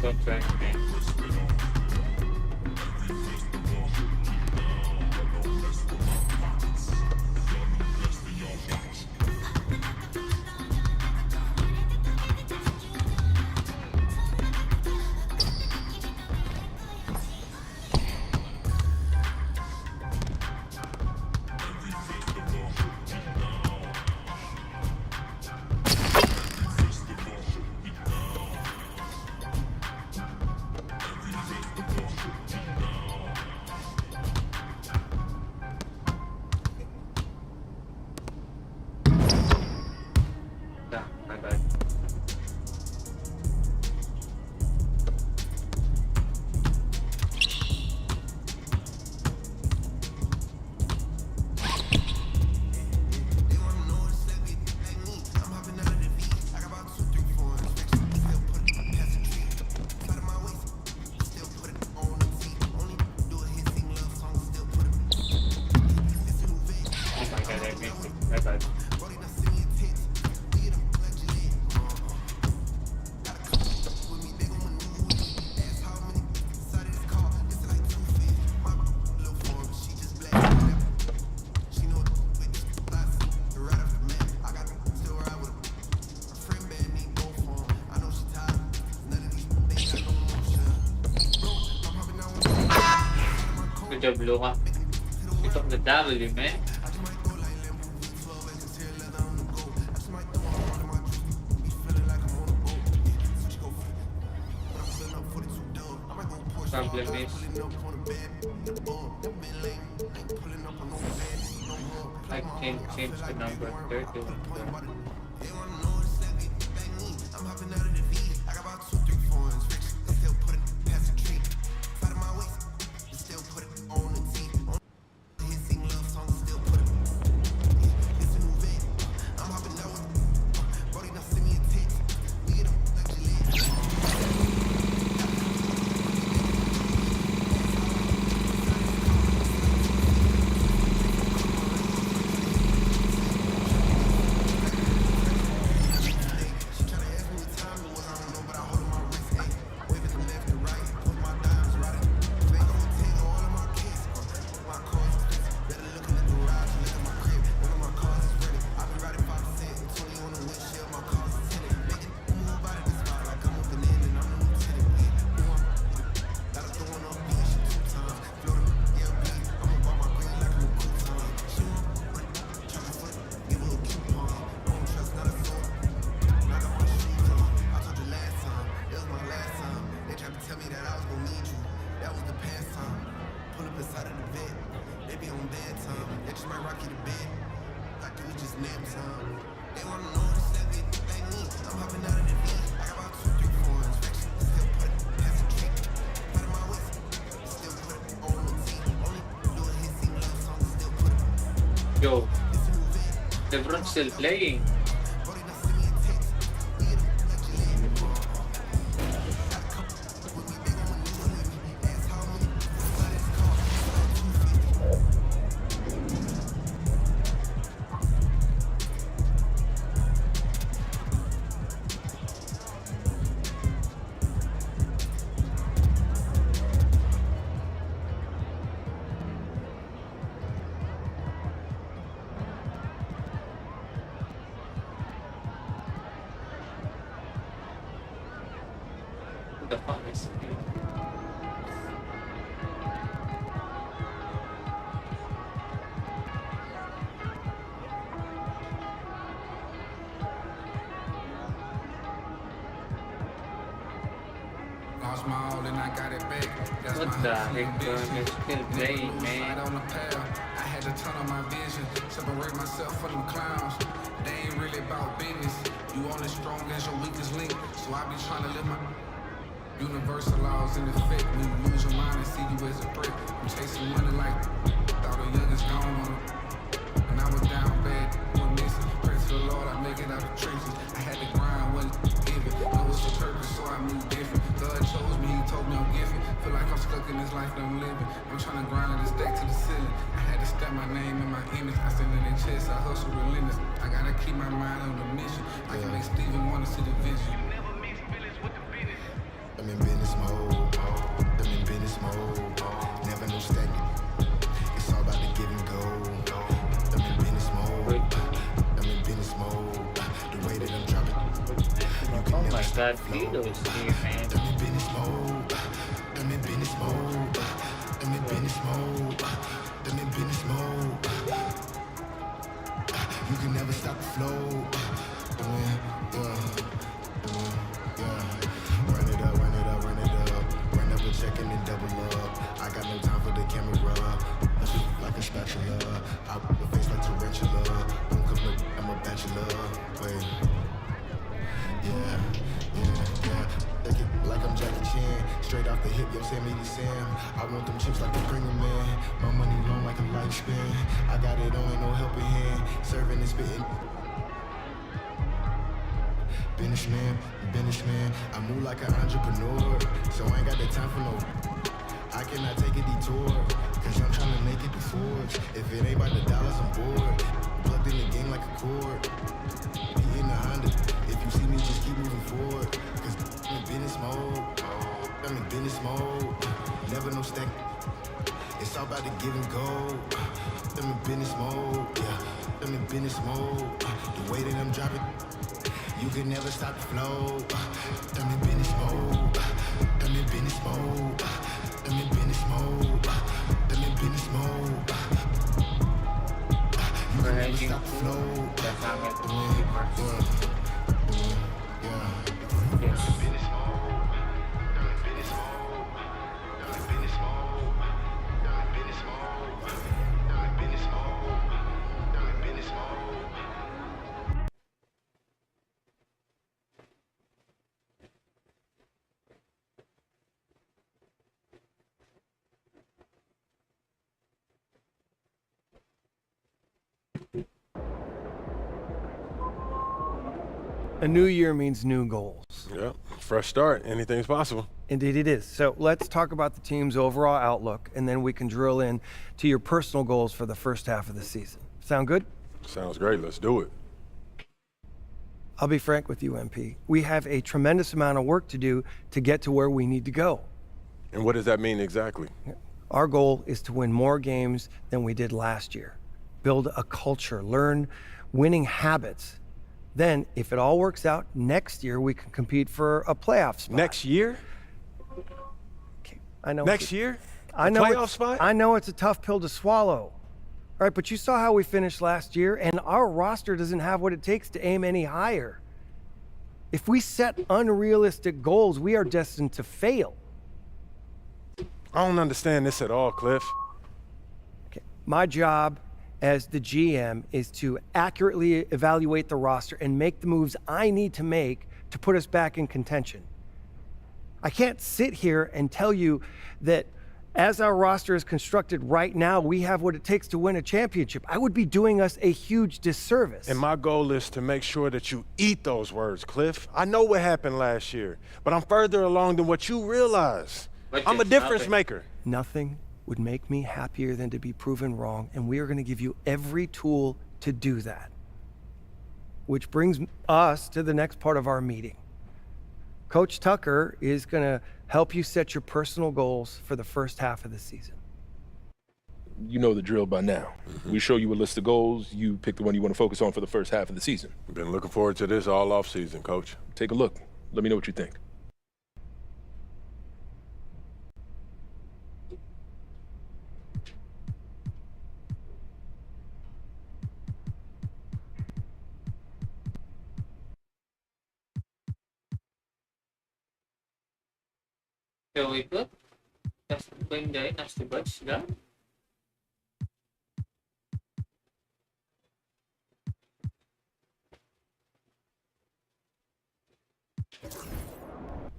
Don't try me. Yeah, my bad. Oh my god, I missed it. My bad. Good job, Luca. You took the W, man. Problem is, I can't change the number 30. Yo, LeBron's still playing. The fuck is it? Lost my all and I got it back. That's What my the hustle heck, bro? ambition. They're still playing, Right man. on the path. I had to turn on my vision, separate myself from them clowns. They ain't really about business. You only strong as your weakest link. So I be trying to live my universal laws in effect. When you lose your mind and see you as a threat. I'm chasing money like thought the youngest gone on it. When I was down bad, doing this. Praise to the Lord, I make it out of trenches. I had to grind, wasn't given. Know it's a purpose, so I move different. God chose me, he told me I'm gifted. Feel like I'm stuck in this life that I'm living. I'm trying to grind this stack to the ceiling. I had to stamp my name and my image. I stand in their chest, I hustle relentless. I gotta keep my mind on the mission. I can make Steven wanna see the vision. I'm in business mode. I'm in business mode. Never no stagnant. It's all about the give and go. I'm in business mode. I'm in business mode. The way that I'm dropping. Oh my god, Fido's here, man. I'm in business mode. I'm in business mode. I'm in business mode. I'm in business mode. You can never stop the flow. Run it up, run it up, run it up. Run up a check and then double up. I got no time for the camera. I feel like a spatula. I put my face like tarantula. Don't come up, I'm a bachelor. Wait. Yeah. Take it like I'm Jackie Chan. Straight off the hip, yo, Sammy Sam. I want them chips like a Pringle man. My money long like a lifespan. I got it on, ain't no helping hand. Serving and spitting. Businessman, I move like an entrepreneur, so I ain't got the time for no. I cannot take a detour, cause I'm trying to make it to Forbes. If it ain't about the dollars, I'm bored. Plugged in the game like a cord. He in the Honda. If you see me, just keep moving forward, cause I'm in business mode. I'm in business mode. Never no stack. It's all about the give and go. I'm in business mode. Yeah, I'm in business mode. The way that I'm dropping. You can never stop the flow. I'm in business mode. I'm in business mode. I'm in business mode. I'm in business mode. You can never stop the flow. That's how I get A new year means new goals. Yeah, fresh start. Anything's possible. Indeed it is. So let's talk about the team's overall outlook, and then we can drill in to your personal goals for the first half of the season. Sound good? Sounds great. Let's do it. I'll be frank with you, MP. We have a tremendous amount of work to do to get to where we need to go. And what does that mean exactly? Our goal is to win more games than we did last year. Build a culture, learn winning habits. Then, if it all works out, next year we can compete for a playoff spot. Next year? Okay, I know. Next year? I know. Playoff spot? I know it's a tough pill to swallow. All right, but you saw how we finished last year, and our roster doesn't have what it takes to aim any higher. If we set unrealistic goals, we are destined to fail. I don't understand this at all, Cliff. Okay, my job as the GM is to accurately evaluate the roster and make the moves I need to make to put us back in contention. I can't sit here and tell you that As our roster is constructed right now, we have what it takes to win a championship. I would be doing us a huge disservice. And my goal is to make sure that you eat those words, Cliff. I know what happened last year, but I'm further along than what you realize. I'm a difference maker. Nothing would make me happier than to be proven wrong, and we are going to give you every tool to do that. Which brings us to the next part of our meeting. Coach Tucker is going to help you set your personal goals for the first half of the season. You know the drill by now. We show you a list of goals. You pick the one you want to focus on for the first half of the season. Been looking forward to this all off season, Coach. Take a look. Let me know what you think. Shall we put? Let's bring the Dynasty Bucks down.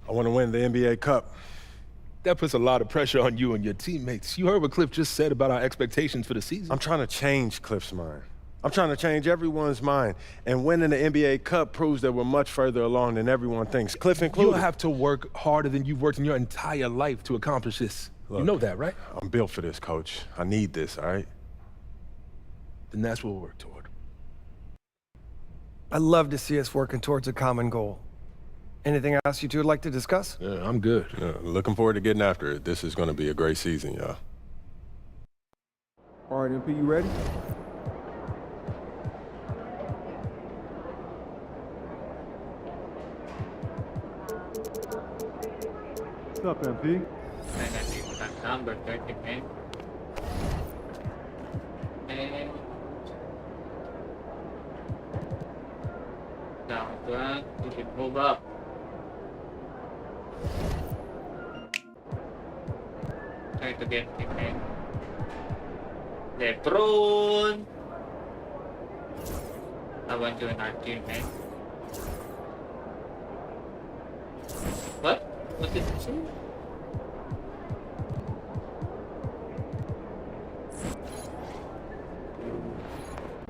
I want to win the NBA Cup. That puts a lot of pressure on you and your teammates. You heard what Cliff just said about our expectations for the season. I'm trying to change Cliff's mind. I'm trying to change everyone's mind. And winning the NBA Cup proves that we're much further along than everyone thinks, Cliff included. You'll have to work harder than you've worked in your entire life to accomplish this. Look, you know that, right? I'm built for this, Coach. I need this, all right? Then that's what we'll work toward. I'd love to see us working towards a common goal. Anything else you two would like to discuss? Yeah, I'm good. Yeah, looking forward to getting after it. This is going to be a great season, y'all. All right, MP, you ready? What's up, MP? Number 30, man. And down to one, you can move up. Try to get him, man. LeBron. I want you in our team, man. What? What did you say?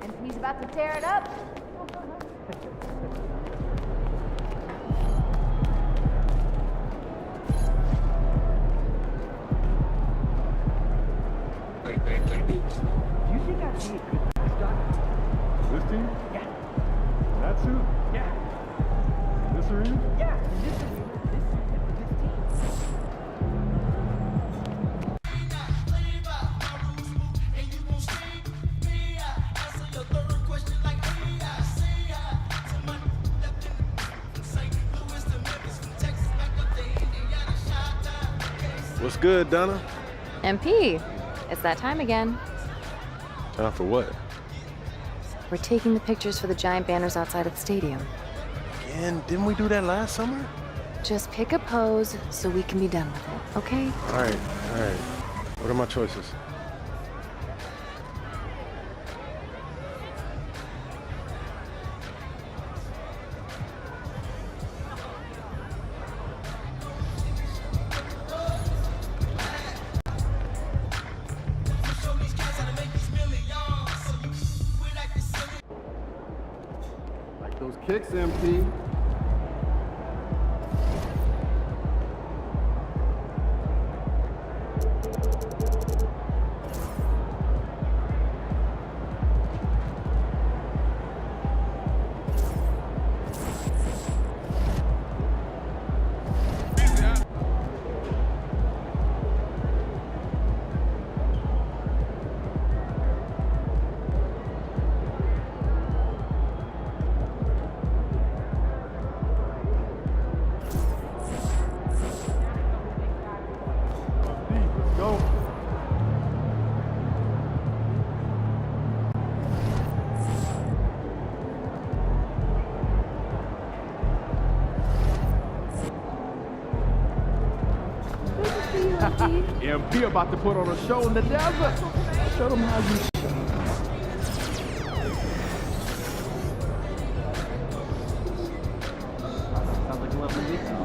And he's about to tear it up. Wait. Do you think I'd be a good start? This team? Yeah. That suit? Yeah. This arena? Yeah. This arena. What's good, Donna? MP, it's that time again. Time for what? We're taking the pictures for the giant banners outside of the stadium. Again? Didn't we do that last summer? Just pick a pose so we can be done with it, okay? All right. What are my choices? Those kicks, MP. MP about to put on a show in the desert. Show them how you. Sounds like a lovely weekend.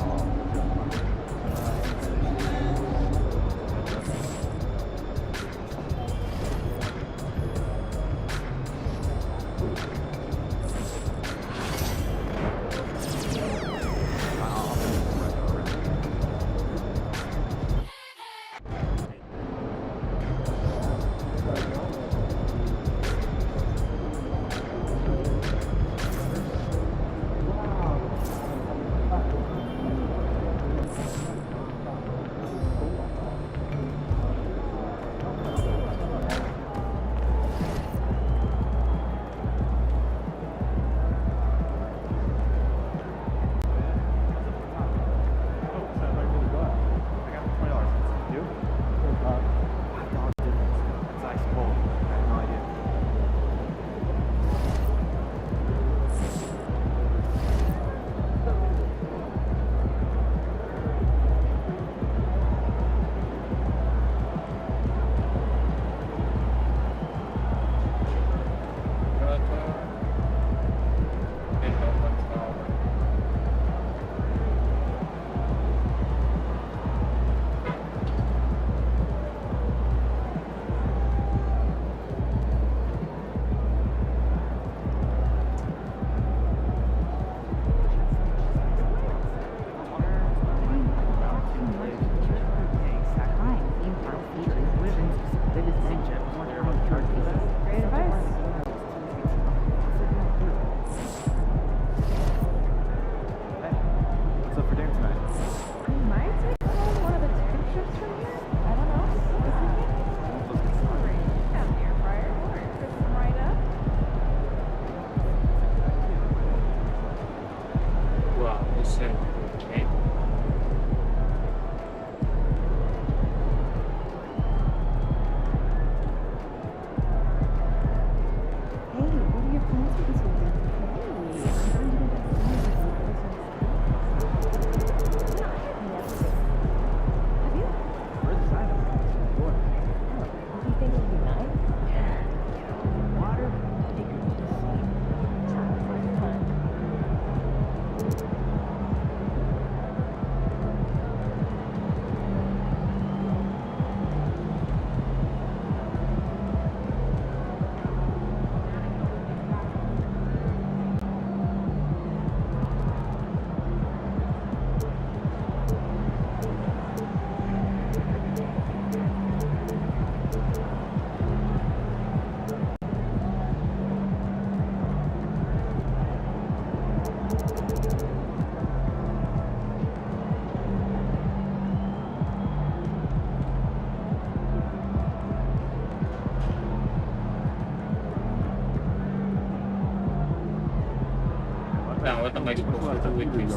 Não, outra mais pouco weekends.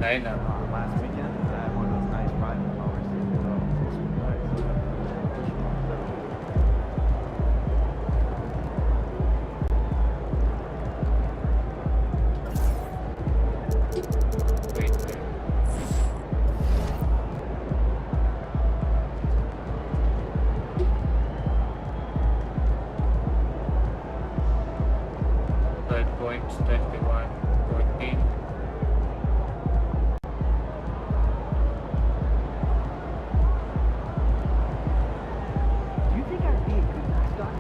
Aí não. Last weekend, I had one of those nice private mowers. Third point, 21, 14. Do you think I'd be a good mascot?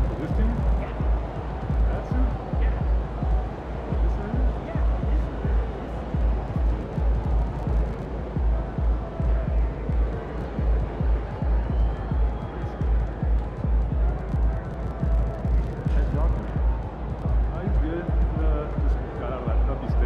For this team? Yeah. That suit? Yeah. This area? Yeah, this Head doctor. Oh, he's good. Just got out of that puppy stage.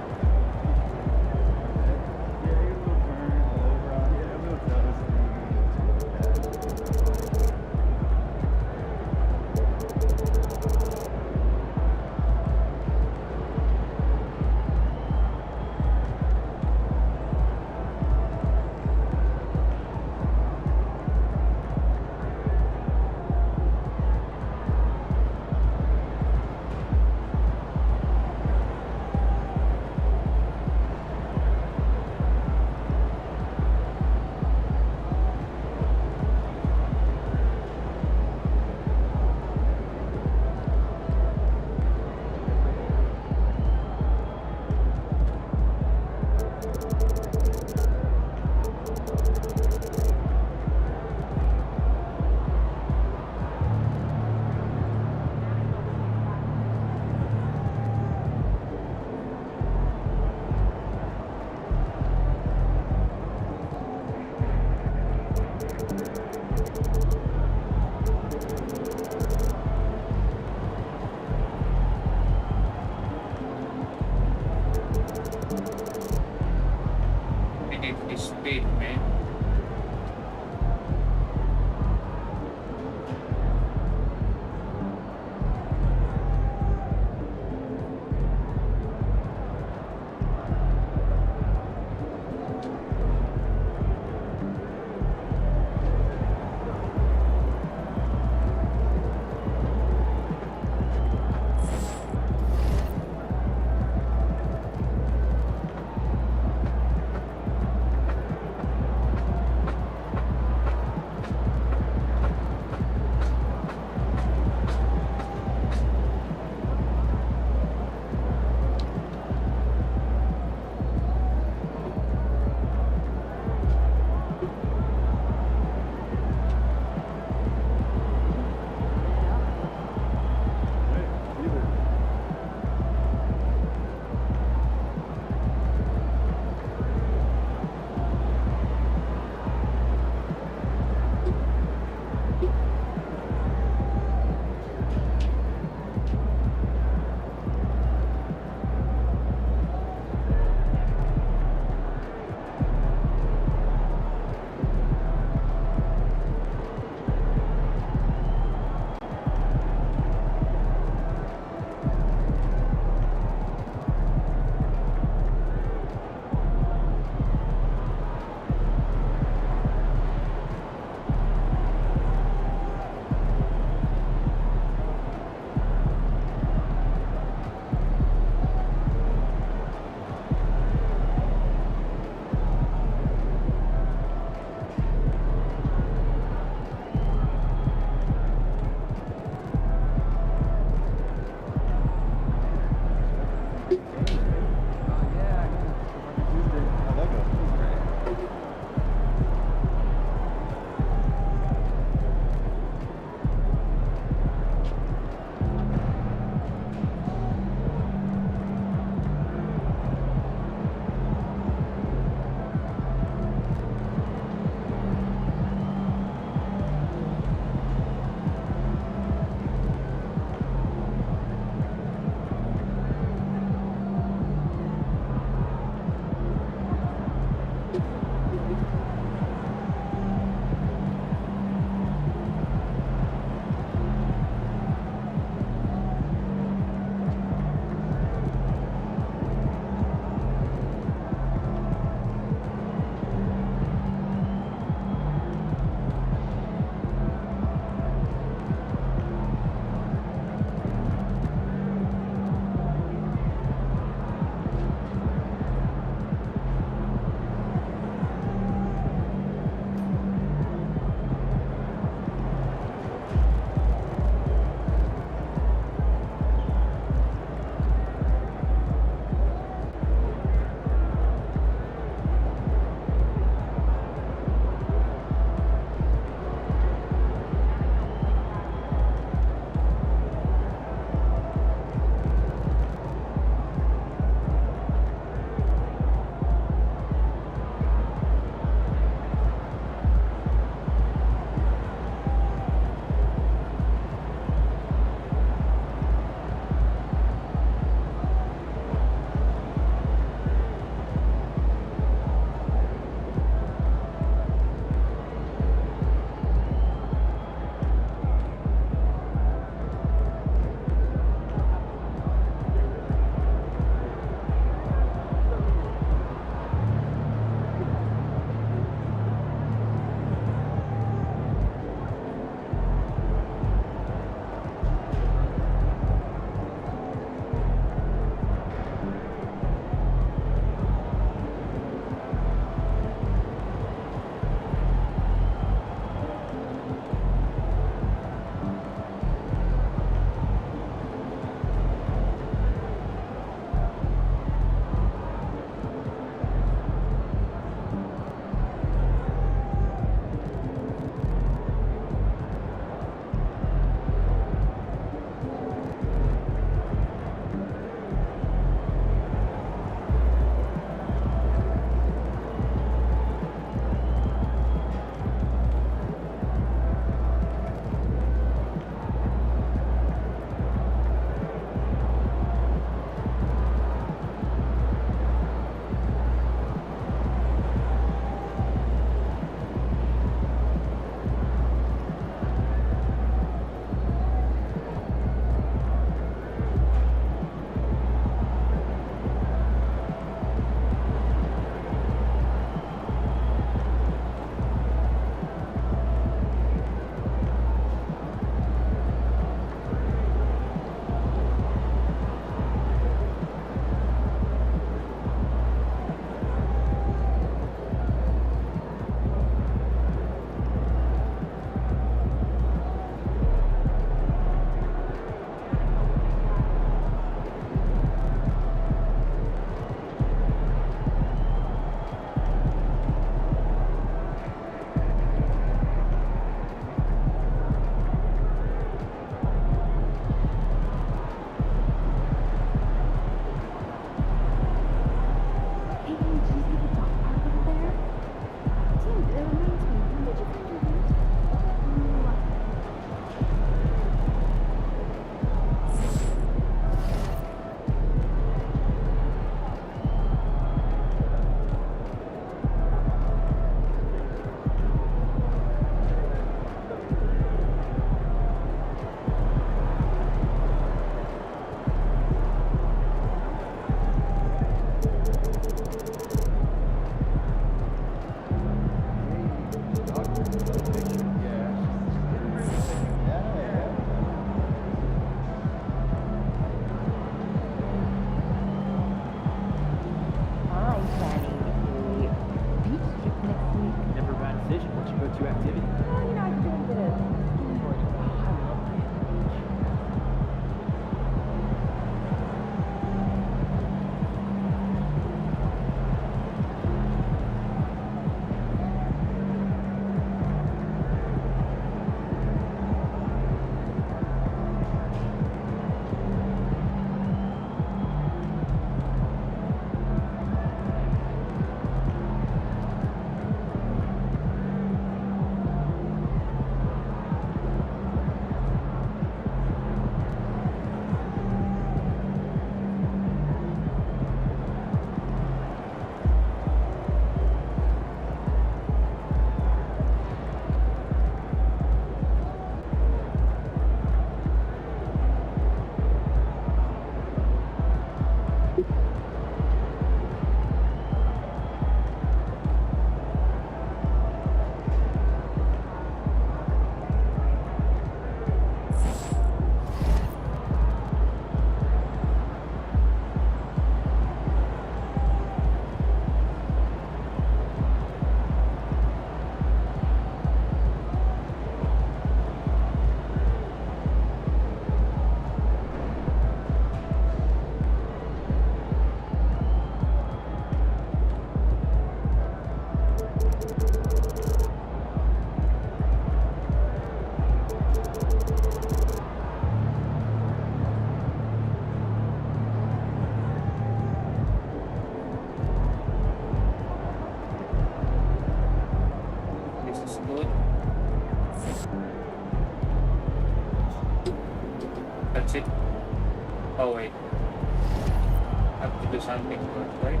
Oh wait. I have to do something first, right?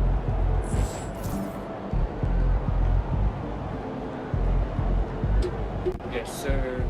Yes, sir.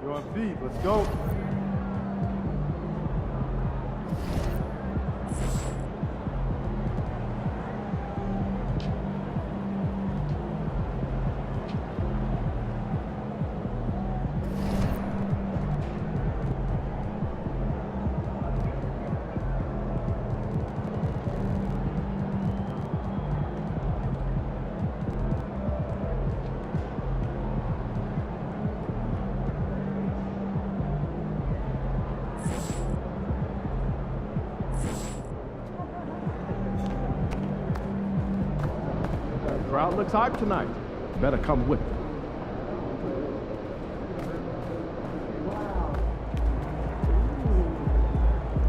You're on feet. Let's go. Crowd looks hyped tonight. Better come with it.